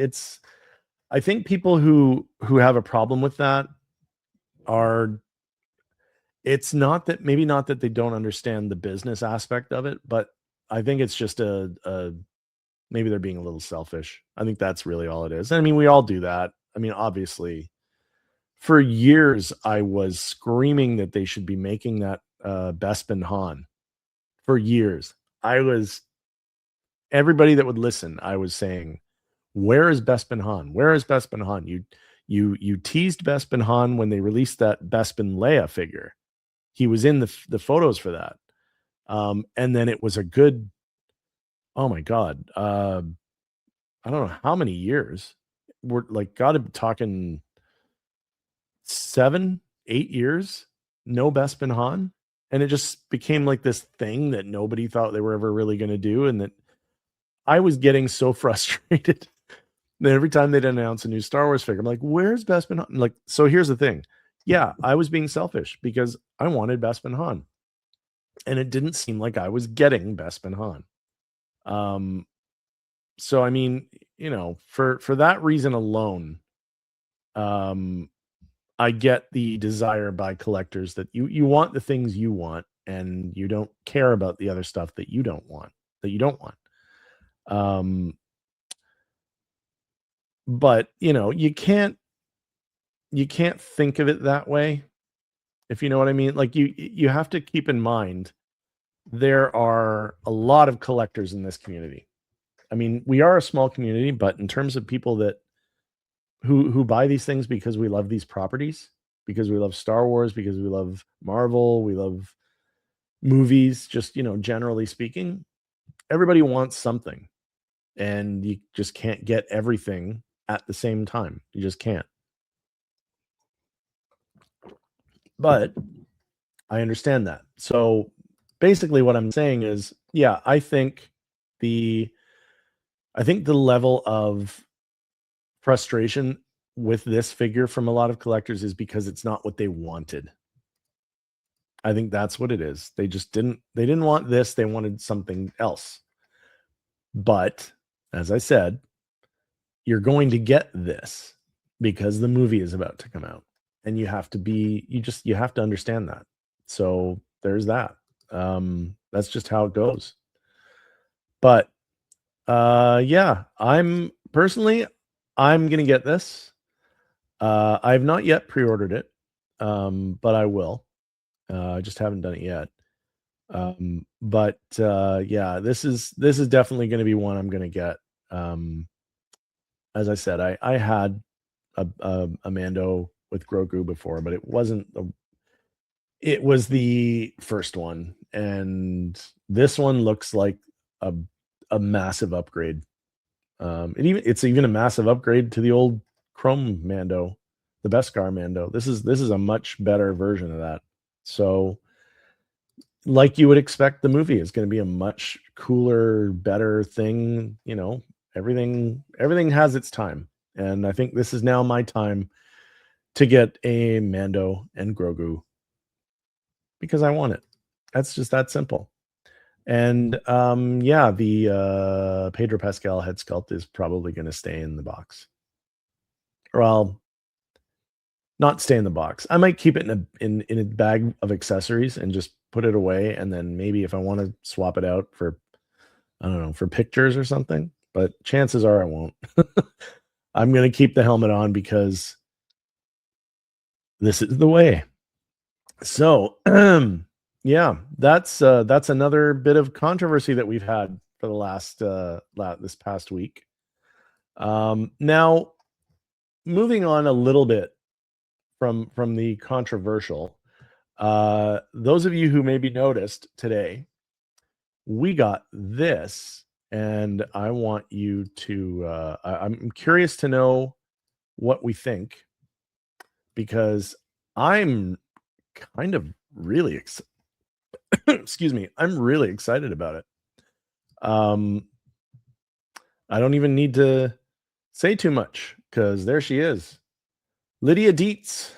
I think people who have a problem with that are, it's not that, maybe not that they don't understand the business aspect of it, but I think it's just maybe they're being a little selfish. I think that's really all it is. And I mean, we all do that. I mean, obviously, for years, I was screaming that they should be making that Bespin Han. For years, everybody that would listen, I was saying, where is Bespin Han? Where is Bespin Han? You teased Bespin Han when they released that Bespin Leia figure. He was in the photos for that. And then it was a good, oh my God, I don't know how many years. we're like gotta be talking 7, 8 years, no Bespin Han. And it just became like this thing that nobody thought they were ever really gonna do. And that I was getting so frustrated that every time they'd announce a new Star Wars figure, I'm like, where's Bespin Han? Like, so here's the thing. Yeah, I was being selfish because I wanted Bespin Han. And it didn't seem like I was getting Bespin Han. So I mean, you know, for that reason alone, I get the desire by collectors that you want the things you want and you don't care about the other stuff that you don't want. But you know, you can't think of it that way, if you know what I mean. Like you have to keep in mind there are a lot of collectors in this community. I mean, we are a small community, but in terms of people that who buy these things because we love these properties, because we love Star Wars, because we love Marvel, we love movies, just, you know, generally speaking, everybody wants something. And you just can't get everything at the same time. You just can't. But I understand that. So basically what I'm saying is, yeah, I think the level of frustration with this figure from a lot of collectors is because it's not what they wanted. I think that's what it is. They didn't want this, they wanted something else. But as I said, you're going to get this because the movie is about to come out. And you have to understand that. So there's that. That's just how it goes. But yeah, I'm gonna get this. I've not yet pre-ordered it, but I will. I just haven't done it yet. But yeah, this is definitely going to be one I'm going to get. As I said, I had a Mando with Grogu before, but it wasn't it was the first one, and this one looks like a massive upgrade. It's even a massive upgrade to the old Chrome Mando, the Beskar Mando. This is a much better version of that. So, like you would expect, the movie is going to be a much cooler, better thing. You know, everything has its time, and I think this is now my time to get a Mando and Grogu because I want it. That's just that simple. And yeah, the Pedro Pascal head sculpt is probably going to stay in the box. Well, not stay in the box. I might keep it in a bag of accessories and just put it away, and then maybe if I want to swap it out for, I don't know, for pictures or something. But chances are I won't. I'm going to keep the helmet on because this is the way. So yeah, that's another bit of controversy that we've had for the last this past week. Now, moving on a little bit from the controversial, those of you who maybe noticed today, we got this, and I want you to. I'm curious to know what we think, because I'm kind of really excuse me, I'm really excited about it. I don't even need to say too much because there she is, Lydia Dietz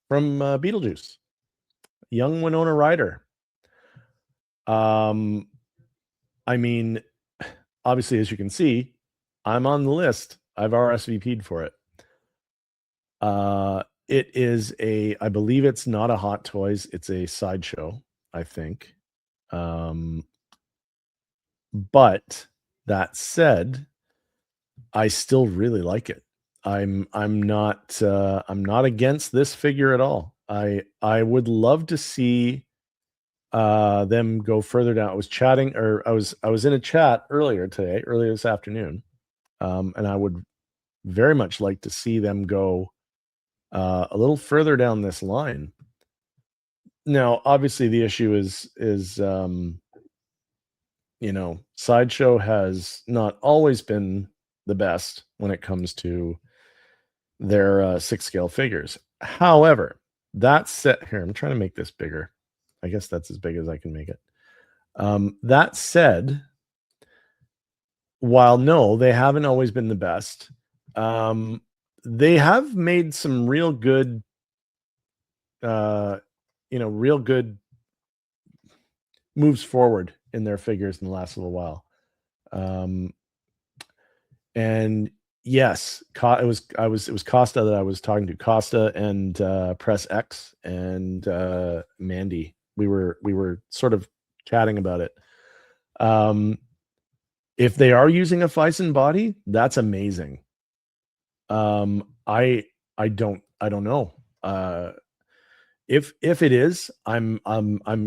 from Beetlejuice, young Winona Ryder. I mean, obviously, as you can see, I'm on the list. I've RSVP'd for it. It is I believe it's not a Hot Toys, it's a Sideshow, I think. But that said, I still really like it. I'm not against this figure at all. I would love to see them go further down. I was in a chat earlier this afternoon, and I would very much like to see them go a little further down this line. Now, obviously, the issue is you know, Sideshow has not always been the best when it comes to their 6 scale figures. However, that said, here, I'm trying to make this bigger. I guess that's as big as I can make it. That said, while no, they haven't always been the best, they have made some real good, real good moves forward in their figures in the last little while. And yes, it was Costa that I was talking to, Costa and Press X and Mandy. We were sort of chatting about it. If they are using a Fison body, that's amazing. I don't know. If it is, I'm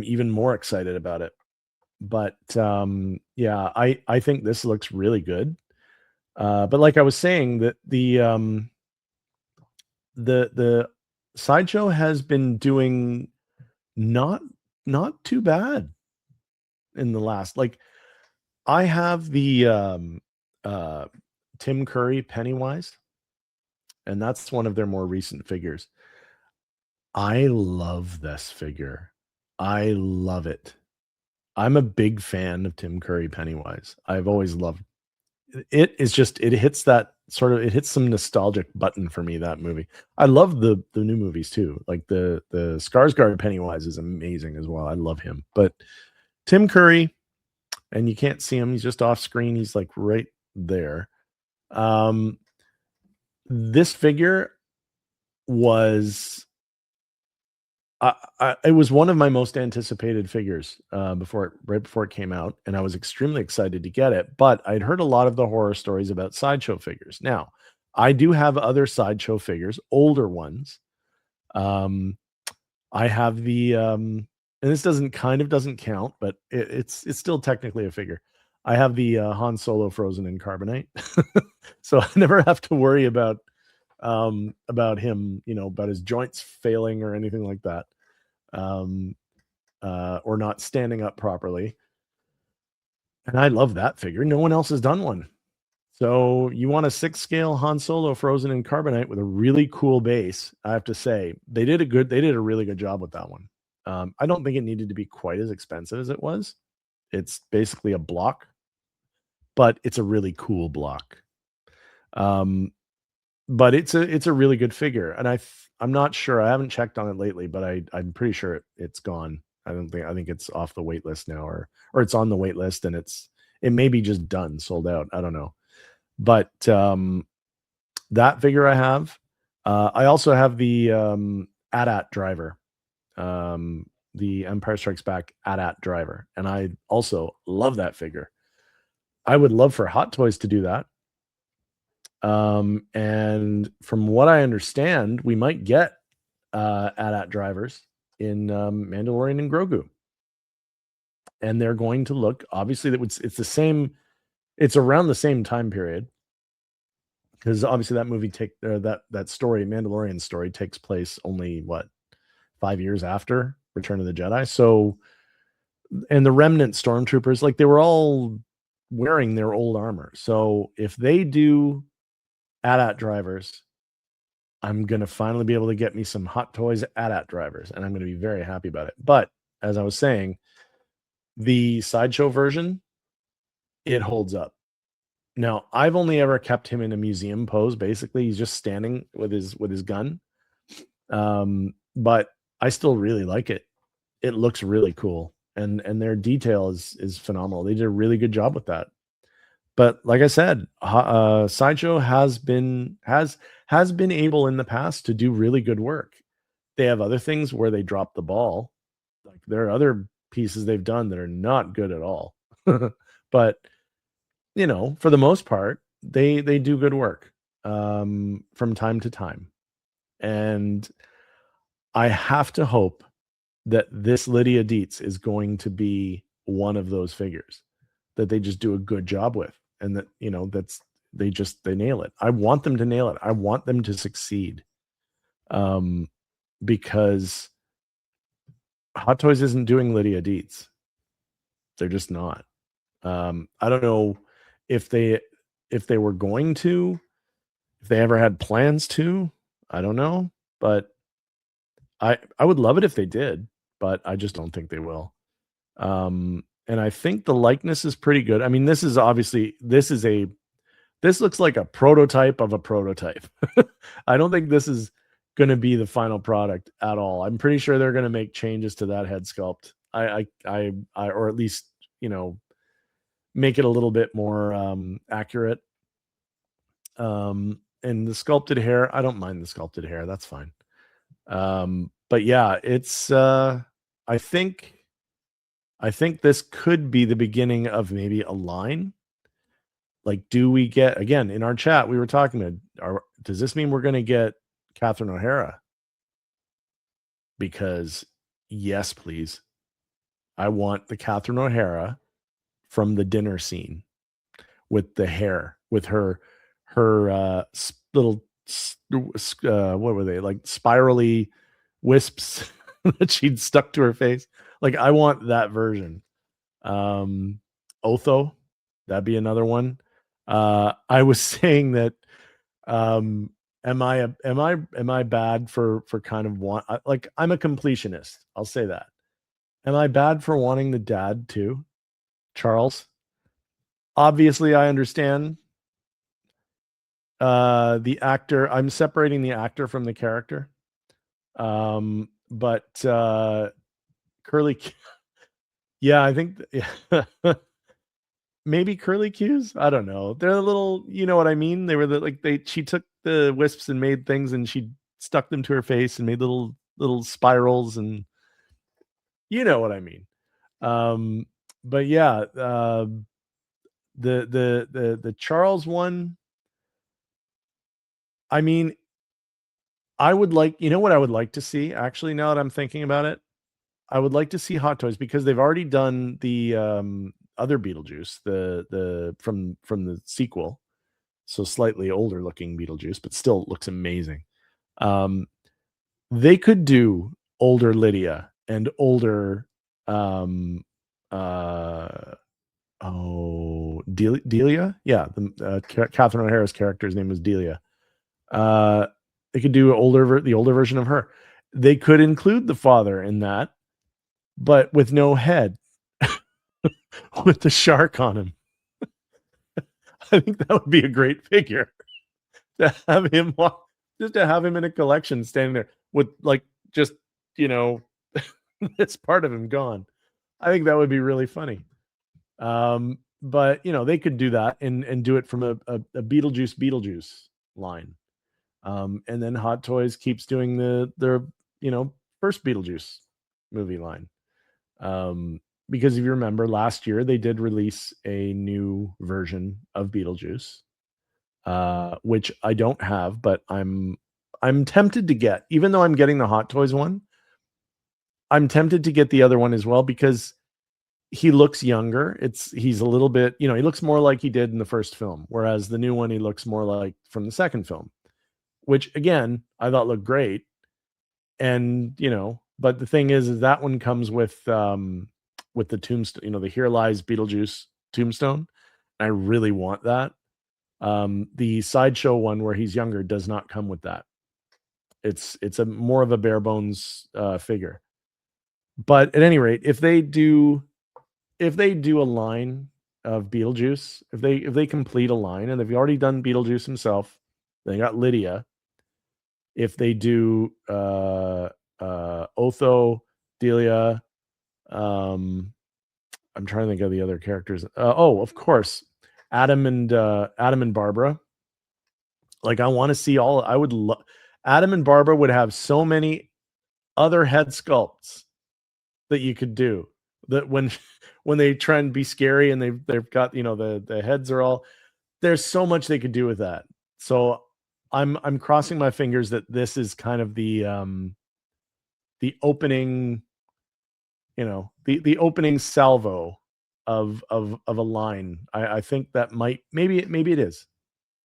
even more excited about it. But yeah, I think this looks really good. But like I was saying, that the Sideshow has been doing not too bad in the last, like, I have the Tim Curry Pennywise, and that's one of their more recent figures. I love this figure. I love it. I'm a big fan of Tim Curry Pennywise. I've always loved it. Is just, it hits that sort of, it hits some nostalgic button for me, that movie. I love the new movies too. Like the Skarsgård Pennywise is amazing as well. I love him. But Tim Curry, and you can't see him, he's just off screen. He's like right there. This figure was it was one of my most anticipated figures right before it came out, and I was extremely excited to get it. But I'd heard a lot of the horror stories about Sideshow figures. Now, I do have other Sideshow figures, older ones. I have the and this doesn't count, but it's still technically a figure. I have the Han Solo frozen in carbonite, so I never have to worry about him, about his joints failing or anything like that, or not standing up properly. And I love that figure. No one else has done one. So you want a 6 scale Han Solo frozen in carbonite with a really cool base. I have to say they did a really good job with that one. I don't think it needed to be quite as expensive as it was. It's basically a block, but it's a really cool block. But it's a really good figure, and I'm not sure. I haven't checked on it lately, but I'm pretty sure it's gone. I think it's off the wait list now, or it's on the wait list, and it may be just done, sold out. I don't know. But that figure I have. I also have the AT-AT driver, the Empire Strikes Back AT-AT driver, and I also love that figure. I would love for Hot Toys to do that. And from what I understand, we might get AT-AT drivers in Mandalorian and Grogu, and they're going to look, obviously, it's around the same time period, because obviously that movie that story, Mandalorian story, takes place only 5 years after Return of the Jedi. So, and the remnant stormtroopers, like, they were all wearing their old armor. So if they do AT-AT drivers, I'm going to finally be able to get me some Hot Toys AT-AT drivers, and I'm going to be very happy about it. But as I was saying, the Sideshow version, it holds up. Now, I've only ever kept him in a museum pose. Basically, he's just standing with his gun. But I still really like it. It looks really cool, and their detail is phenomenal. They did a really good job with that. But like I said, Sideshow has been able in the past to do really good work. They have other things where they drop the ball. Like, there are other pieces they've done that are not good at all. But for the most part, they do good work from time to time. And I have to hope that this Lydia Dietz is going to be one of those figures that they just do a good job with, and that they nail it. I want them to nail it. I want them to succeed, because Hot Toys isn't doing Lydia Dietz. They're just not. I don't know if they were going to, If they ever had plans to, I don't know, but I would love it if they did, but I just don't think they will. And I think the likeness is pretty good. I mean, this is obviously this looks like a prototype of a prototype. I don't think this is going to be the final product at all. I'm pretty sure they're going to make changes to that head sculpt. Or at least, make it a little bit more accurate. And the sculpted hair, I don't mind the sculpted hair. That's fine. But yeah, it's I think this could be the beginning of maybe a line. Like, do we get, again, in our chat, we were talking about, does this mean we're going to get Catherine O'Hara? Because yes, please. I want the Catherine O'Hara from the dinner scene with the hair, with her little, what were they, like spirally wisps that she'd stuck to her face. Like, I want that version. Otho, that'd be another one. I was saying that, am I bad for kind of like, I'm a completionist. I'll say that. Am I bad for wanting the dad too? Charles? Obviously, I understand. The actor, I'm separating the actor from the character. But Curly, yeah, I think, maybe curly cues. I don't know. They're a little, you know what I mean? They were she took the wisps and made things, and she stuck them to her face and made little spirals, and you know what I mean. But yeah, the Charles one, I mean, I would like, what I would like to see, actually, now that I'm thinking about it, I would like to see Hot Toys, because they've already done the other Beetlejuice, the from the sequel, so slightly older looking Beetlejuice, but still looks amazing. They could do older Lydia and older Delia. Yeah, Catherine O'Hara's character's name was Delia. They could do the older version of her. They could include the father in that, but with no head, with the shark on him. I think that would be a great figure to have him just to have him in a collection standing there with, like, just, this part of him gone. I think that would be really funny. But they could do that and do it from a Beetlejuice line. And then Hot Toys keeps doing their first Beetlejuice movie line. Because if you remember, last year they did release a new version of Beetlejuice, which I don't have, but I'm tempted to get. Even though I'm getting the Hot Toys one, I'm tempted to get the other one as well, because he looks younger. He's a little bit, he looks more like he did in the first film, whereas the new one, he looks more like from the second film, which again, I thought looked great. And, but the thing is that one comes with the tombstone, the Here Lies Beetlejuice tombstone. I really want that. The Sideshow one where he's younger does not come with that. It's a more of a bare bones figure. But at any rate, if they do a line of Beetlejuice, if they complete a line, and they've already done Beetlejuice himself, they got Lydia. If they do Otho, Delia, I'm trying to think of the other characters. Of course, Adam and Barbara. Like, I want to see all. I would love. Adam and Barbara would have so many other head sculpts that you could do. That when they try and be scary and they've got the heads are all. There's so much they could do with that. So I'm crossing my fingers that this is kind of the opening, the opening salvo of a line. I think that maybe it is.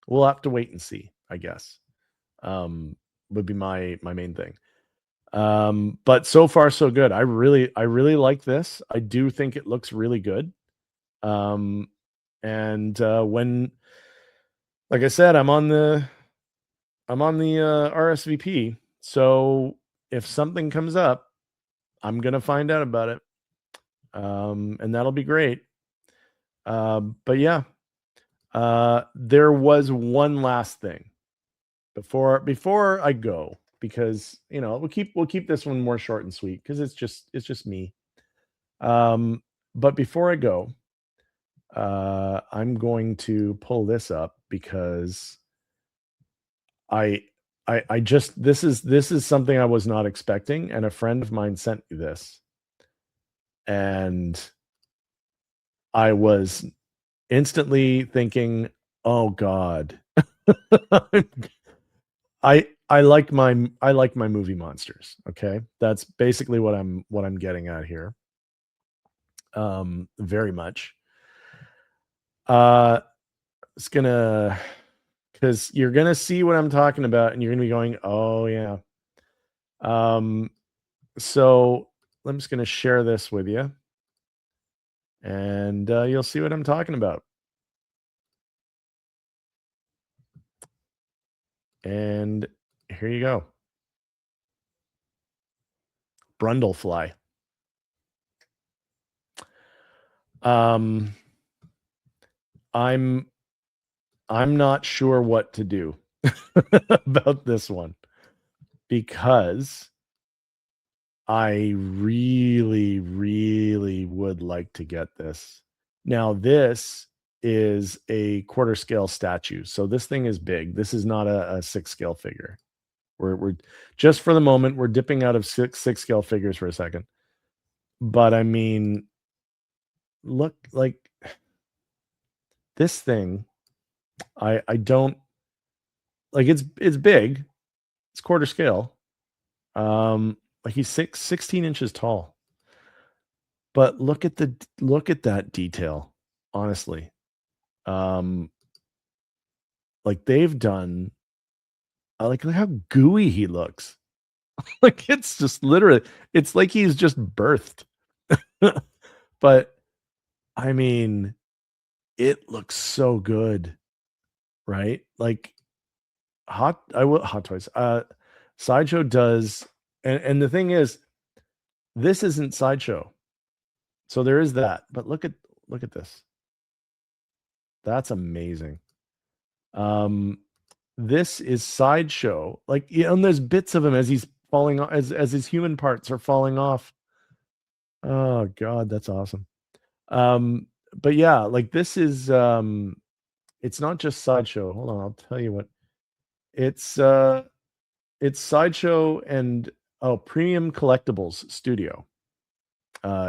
We'll have to wait and see, I guess. Would be my main thing. But so far so good. I really like this. I do think it looks really good. And when, like I said, I'm on the RSVP. So if something comes up, I'm gonna find out about it. And that'll be great. But yeah. There was one last thing before I go, because we'll keep this one more short and sweet because it's just me. But before I go, I'm going to pull this up because I just this is something I was not expecting, and a friend of mine sent me this, and I was instantly thinking, "Oh God." I like my movie monsters. Okay, that's basically what I'm getting at here. Very much. It's gonna because you're gonna see what I'm talking about, and you're gonna be going, "Oh yeah." So I'm just gonna share this with you, and you'll see what I'm talking about. And here you go. Brundlefly. I'm not sure what to do about this one because I really, really would like to get this. Now, this is a quarter scale statue. So this thing is big. This is not a 6 scale figure. We're just for the moment, we're dipping out of six scale figures for a second. But I mean, look, like this thing, I don't like it's big. It's quarter scale. Like he's 16 inches tall. But look at that detail, honestly. Like they've done like look how gooey he looks. Like it's just literally it's like he's just birthed. But I mean, it looks so good, right? Like Hot Toys. Sideshow does, and the thing is, this isn't Sideshow. So there is that. But look at this. That's amazing. This is Sideshow. Like, and there's bits of him as he's falling off, as his human parts are falling off. Oh God, that's awesome. But yeah, like this is it's not just Sideshow. Hold on, I'll tell you what. It's Sideshow and Premium Collectibles Studio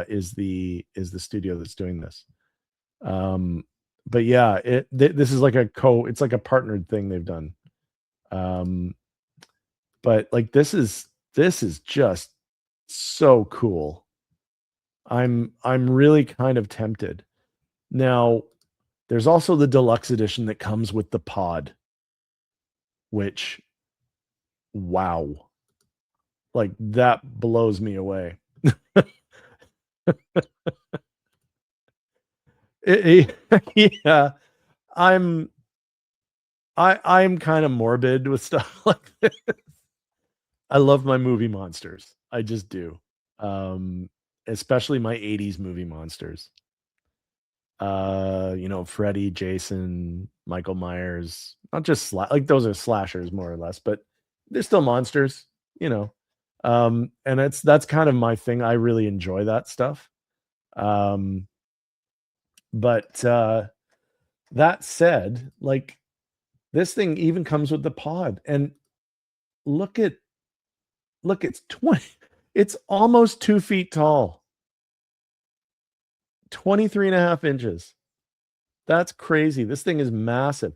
is the studio that's doing this. But yeah, this is like it's like a partnered thing they've done. But like this is just so cool. I'm really kind of tempted. Now, there's also the deluxe edition that comes with the pod, which wow. Like that blows me away. Yeah, I'm kind of morbid with stuff like this. I love my movie monsters. I just do. Especially my 80s movie monsters. Freddy, Jason, Michael Myers, not just like those are slashers more or less, but they're still monsters, and that's kind of my thing. I really enjoy that stuff. But that said, like this thing even comes with the pod, and look, it's 20, it's almost 2 feet tall. 23.5 inches. That's crazy. This thing is massive.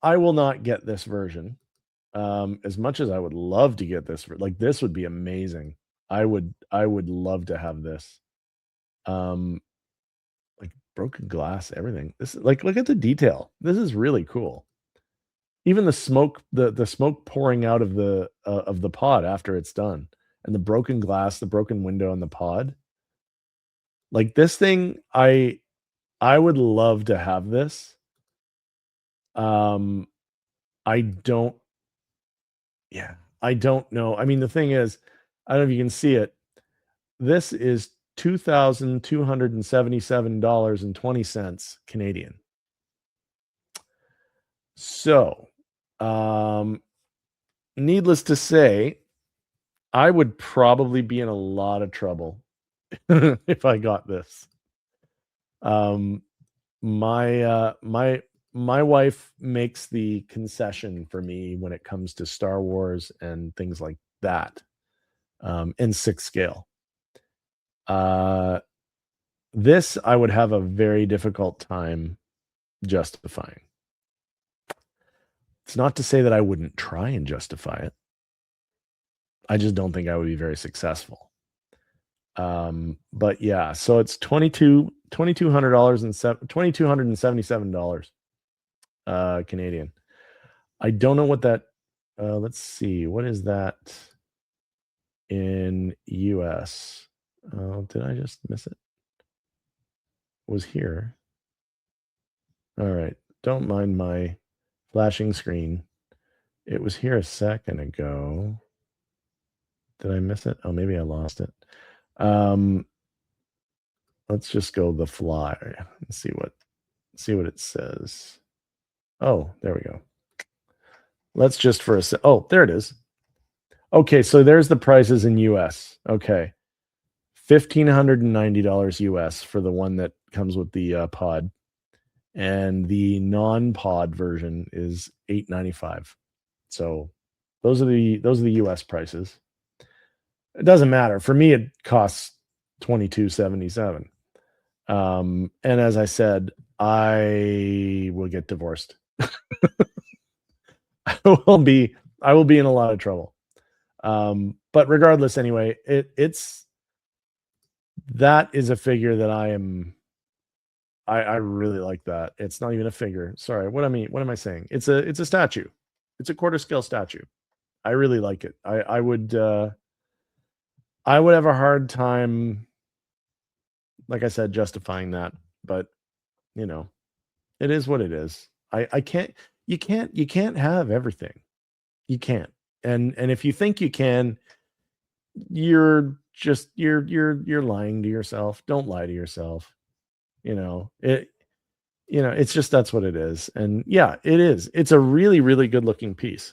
I will not get this version. As much as I would love to get this, like this would be amazing. I would love to have this. Like broken glass, everything. This is like, look at the detail. This is really cool. Even the smoke, the smoke pouring out of the pod after it's done, and the broken glass, the broken window in the pod. Like this thing, I would love to have this. I don't Yeah, I don't know. I mean, the thing is, I don't know if you can see it. This is $2,277.20 Canadian. So, needless to say, I would probably be in a lot of trouble if I got this. My wife makes the concession for me when it comes to Star Wars and things like that, in 6 scale. This I would have a very difficult time justifying. It's not to say that I wouldn't try and justify it. I just don't think I would be very successful. But yeah, so it's $2,277 Canadian. I don't know what that. Let's see, what is that in US? Did I just miss it? It was here. All right, don't mind my flashing screen. It was here a second ago. Did I miss it? Oh, maybe I lost it. Let's just go the fly and see what it says. Oh, there we go. Let's just for a sec. Oh, there it is. Okay, so there's the prices in US. Okay. $1,590 US for the one that comes with the pod. And the non-pod version is $895. So those are the US prices. It doesn't matter. For me, it costs $22.77. And as I said, I will get divorced. I will be in a lot of trouble. But regardless, anyway, that is a figure that I really like that. It's not even a figure. Sorry, what am I saying? It's a statue. It's a quarter scale statue. I really like it. I would have a hard time, like I said, justifying that, but you know, it is what it is. You can't have everything. You can't. And if you think you can, you're lying to yourself. Don't lie to yourself. It's just, that's what it is. And yeah, it is. It's a really, really good looking piece.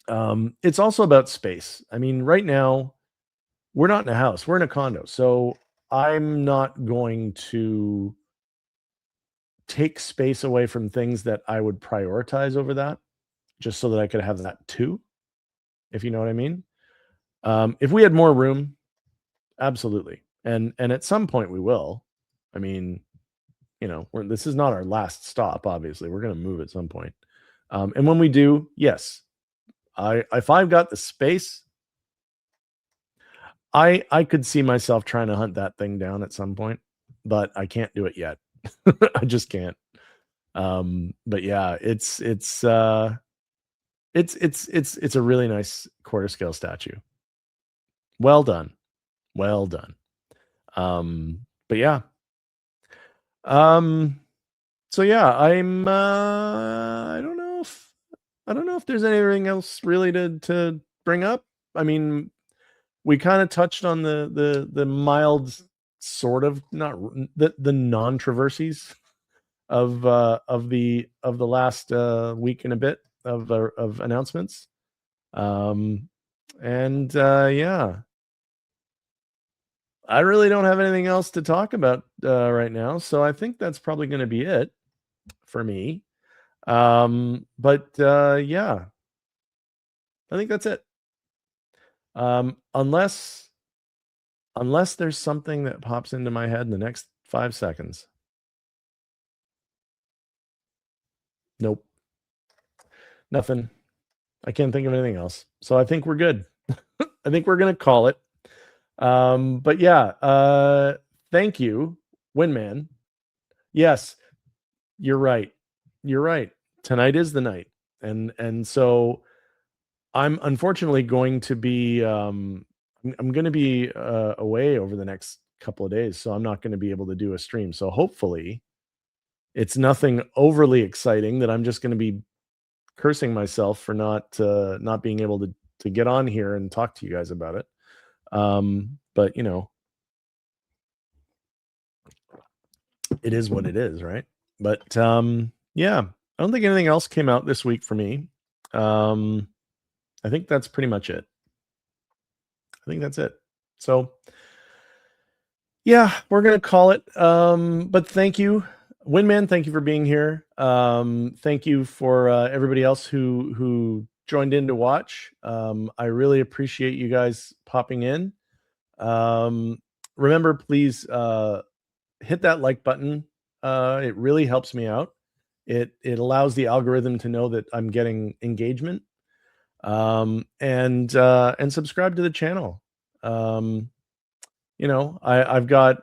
It's also about space. I mean, right now we're not in a house, we're in a condo. So I'm not going to take space away from things that I would prioritize over that, just so that I could have that too, if you know what I mean. If we had more room, absolutely. And at some point we will. I mean, this is not our last stop, obviously. We're going to move at some point. And when we do, yes, if I've got the space, I could see myself trying to hunt that thing down at some point, but I can't do it yet. I just can't. But yeah, it's a really nice quarter scale statue. Well done. But yeah. So yeah, I don't know if there's anything else really to bring up. I mean, we kind of touched on the mild sort of, not the non-traversies of the last week and a bit of announcements. Yeah, I really don't have anything else to talk about right now, so I think that's probably going to be it for me. Yeah, I think that's it. Unless there's something that pops into my head in the next 5 seconds. Nope. Nothing. I can't think of anything else. So I think we're good. I think we're going to call it. But yeah, thank you, Winman. Yes, you're right. Tonight is the night. And so I'm unfortunately going to be I'm going to be away over the next couple of days, so I'm not going to be able to do a stream. So hopefully it's nothing overly exciting that I'm just going to be cursing myself for not being able to get on here and talk to you guys about it. But you know, it is what it is, right? But yeah, I don't think anything else came out this week for me. I think that's pretty much it. I think that's it. So yeah, we're gonna call it. But thank you, Winman. Thank you for being here. Thank you for everybody else who joined in to watch. I really appreciate you guys popping in. Remember, please hit that like button. It really helps me out. It allows the algorithm to know that I'm getting engagement. And subscribe to the channel. You know, I've got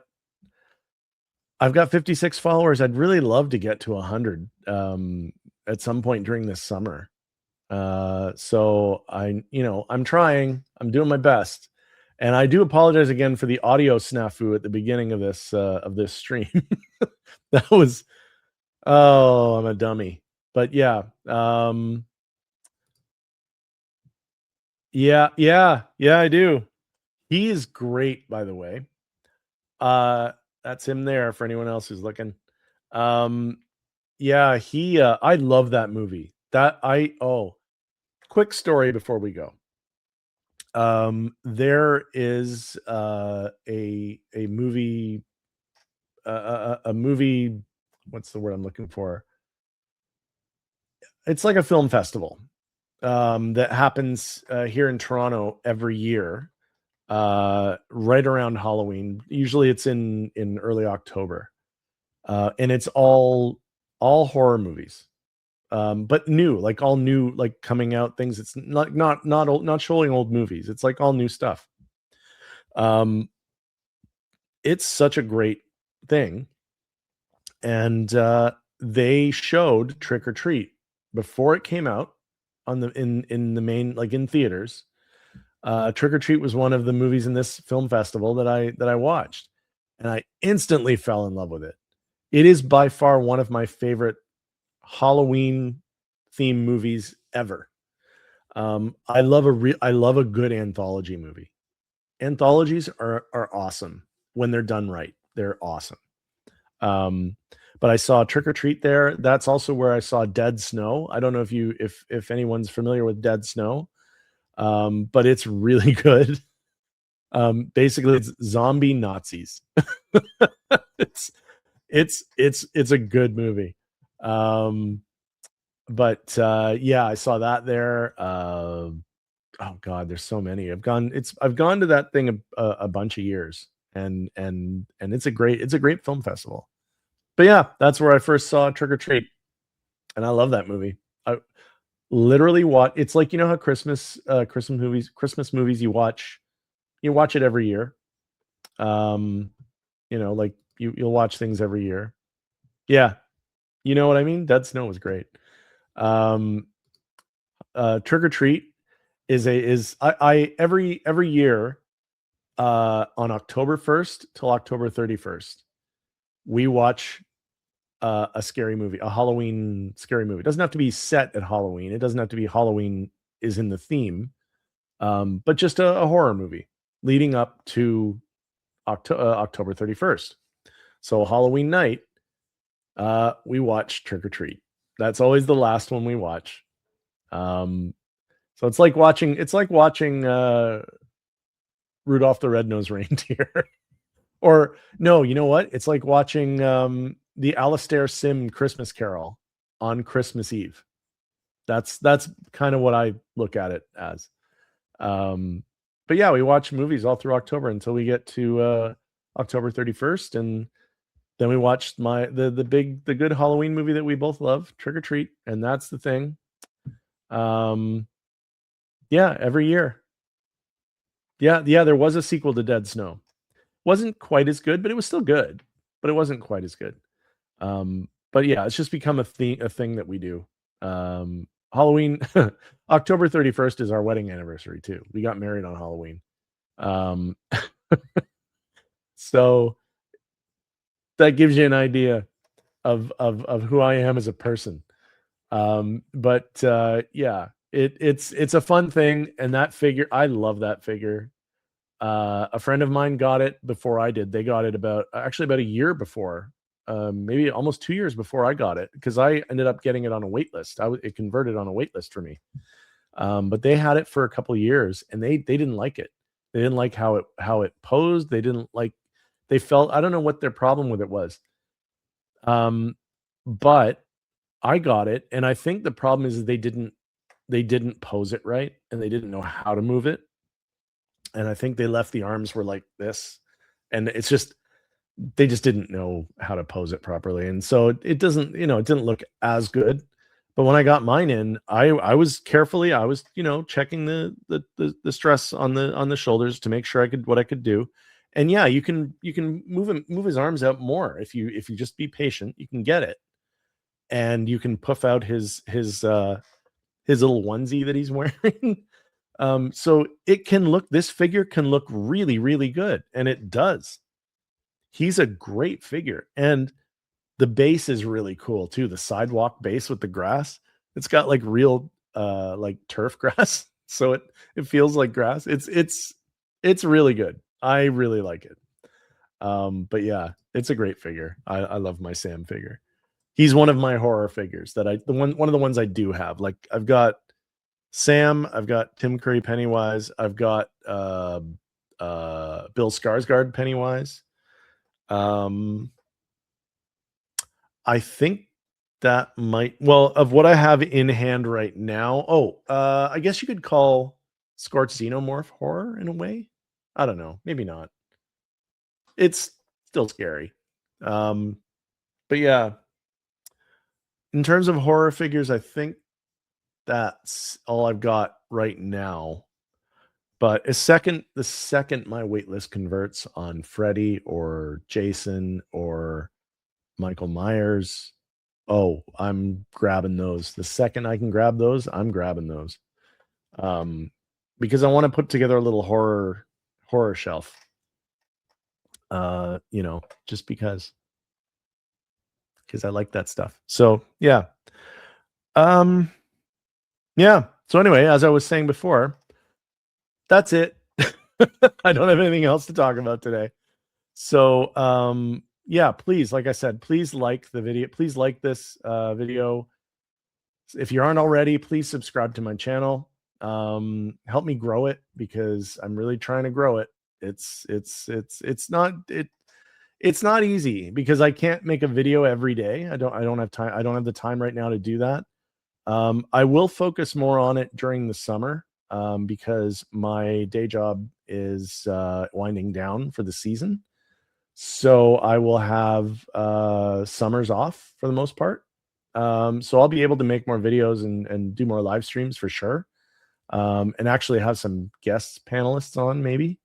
56 followers. I'd really love to get to 100 at some point during this summer. So I'm trying. I'm doing my best. And I do apologize again for the audio snafu at the beginning of this stream. That was, oh, I'm a dummy. But yeah, yeah, I do. He is great, by the way. That's him there for anyone else who's looking. Yeah, I love that movie. Quick story before we go. There is a movie, a movie, what's the word I'm looking for? It's like a film festival that happens here in Toronto every year, right around Halloween. Usually it's in early October, and it's all horror movies, but new, like all new, like coming out things. It's not showing old movies. It's like all new stuff. It's such a great thing, and they showed Trick or Treat before it came out on in the main, like in theaters. Trick or Treat was one of the movies in this film festival that I watched, and I instantly fell in love with it. It is by far one of my favorite Halloween themed movies ever. I love a good anthology movie. Anthologies are awesome when they're done right. They're awesome. But I saw Trick or Treat there. That's also where I saw Dead Snow. I don't know if anyone's familiar with Dead Snow, but it's really good. Basically, it's zombie Nazis. It's a good movie. But yeah, I saw that there. Oh God, there's so many. I've gone to that thing a bunch of years, and it's a great film festival. But yeah, that's where I first saw Trick or Treat, and I love that movie. I literally watch. It's like, you know how Christmas movies you watch it every year. You know, like you'll watch things every year. Yeah, you know what I mean. Dead Snow was great. Trick or Treat is every year on October 1st till October 31st, we watch a scary movie, a Halloween scary movie. It doesn't have to be set at Halloween. It doesn't have to be Halloween is in the theme, but just a horror movie leading up to October 31st. So Halloween night, we watch Trick or Treat. That's always the last one we watch. So it's like watching Rudolph the Red-Nosed Reindeer. Or no, you know what? It's like watching the Alastair Sim Christmas Carol on Christmas Eve. That's kind of what I look at it as. But yeah, we watch movies all through October until we get to October 31st, and then we watched the good Halloween movie that we both love, Trick or Treat, and that's the thing. Yeah, every year. Yeah, there was a sequel to Dead Snow. Wasn't quite as good, but it was still good. But it wasn't quite as good. But yeah, it's just become a thing that we do. Halloween, October 31st is our wedding anniversary too. We got married on Halloween. So that gives you an idea of who I am as a person. But yeah, it's a fun thing, and that figure, I love that figure. A friend of mine got it before I did. They got it actually about a year before, maybe almost 2 years before I got it, because I ended up getting it on a wait list. It converted on a wait list for me. But they had it for a couple of years, and they didn't like it. They didn't like how it posed. They felt, I don't know what their problem with it was. But I got it, and I think the problem is they didn't pose it right, and they didn't know how to move it. And I think they left the arms were like this, and it's just, they just didn't know how to pose it properly. And so it doesn't, it didn't look as good. But when I got mine in, I was carefully, I was, checking the stress on the shoulders to make sure I could do. And yeah, you can move his arms out more if you just be patient, you can get it. And you can puff out his little onesie that he's wearing. So this figure can look really, really good, and it does. He's a great figure, and the base is really cool too. The sidewalk base with the grass, it's got like real like turf grass, so it feels like grass. It's really good. I really like it. But yeah, it's a great figure. I love my Sam figure. He's one of my horror figures that one of the ones I do have. Like, I've got Sam, I've got Tim Curry Pennywise, I've got Bill Skarsgård Pennywise. I think that of what I have in hand right now. I guess you could call Scorch Xenomorph horror in a way. I don't know, maybe not. It's still scary. But yeah, in terms of horror figures, I think that's all I've got right now. But the second my waitlist converts on Freddy or Jason or Michael Myers, I'm grabbing those. The second I can grab those, I'm grabbing those. Because I want to put together a little horror shelf. Just because I like that stuff. So yeah. Yeah. So anyway, as I was saying before, that's it. I don't have anything else to talk about today. So yeah, please, like I said, please like the video. Please like this video. If you aren't already, please subscribe to my channel. Help me grow it, because I'm really trying to grow it. It's not easy, because I can't make a video every day. I don't have time. I don't have the time right now to do that. I will focus more on it during the summer, because my day job is winding down for the season. So I will have summers off for the most part. So I'll be able to make more videos and do more live streams for sure. And actually have some guest panelists on, maybe,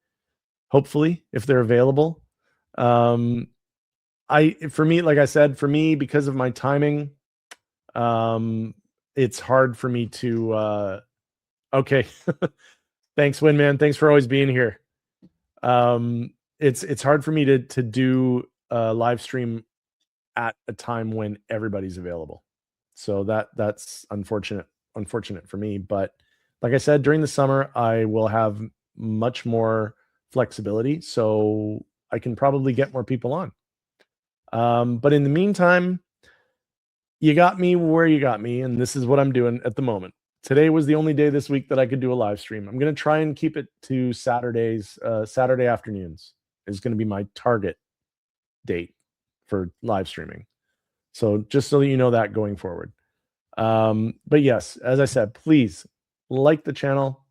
hopefully, if they're available. For me, like I said, because of my timing, it's hard for me to okay. Thanks, Winman. Thanks for always being here. It's hard for me to do a live stream at a time when everybody's available. So that's unfortunate for me. But like I said, during the summer, I will have much more flexibility, so I can probably get more people on. But in the meantime, you got me where you got me, and this is what I'm doing at the moment. Today was the only day this week that I could do a live stream. I'm going to try and keep it to Saturdays. Saturday afternoons is going to be my target date for live streaming. So just so that you know that going forward. But yes, as I said, please like the channel,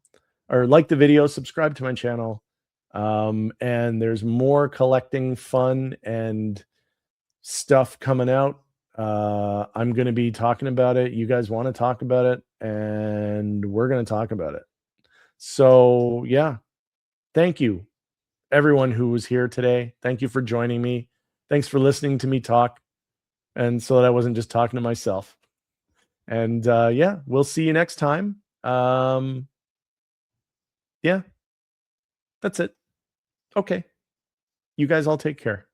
or like the video, subscribe to my channel. And there's more collecting fun and stuff coming out. I'm going to be talking about it. You guys want to talk about it, and we're going to talk about it. So yeah, thank you everyone who was here today. Thank you for joining me. Thanks for listening to me talk, and so that I wasn't just talking to myself. And yeah, we'll see you next time. Yeah, that's it. Okay. You guys all take care.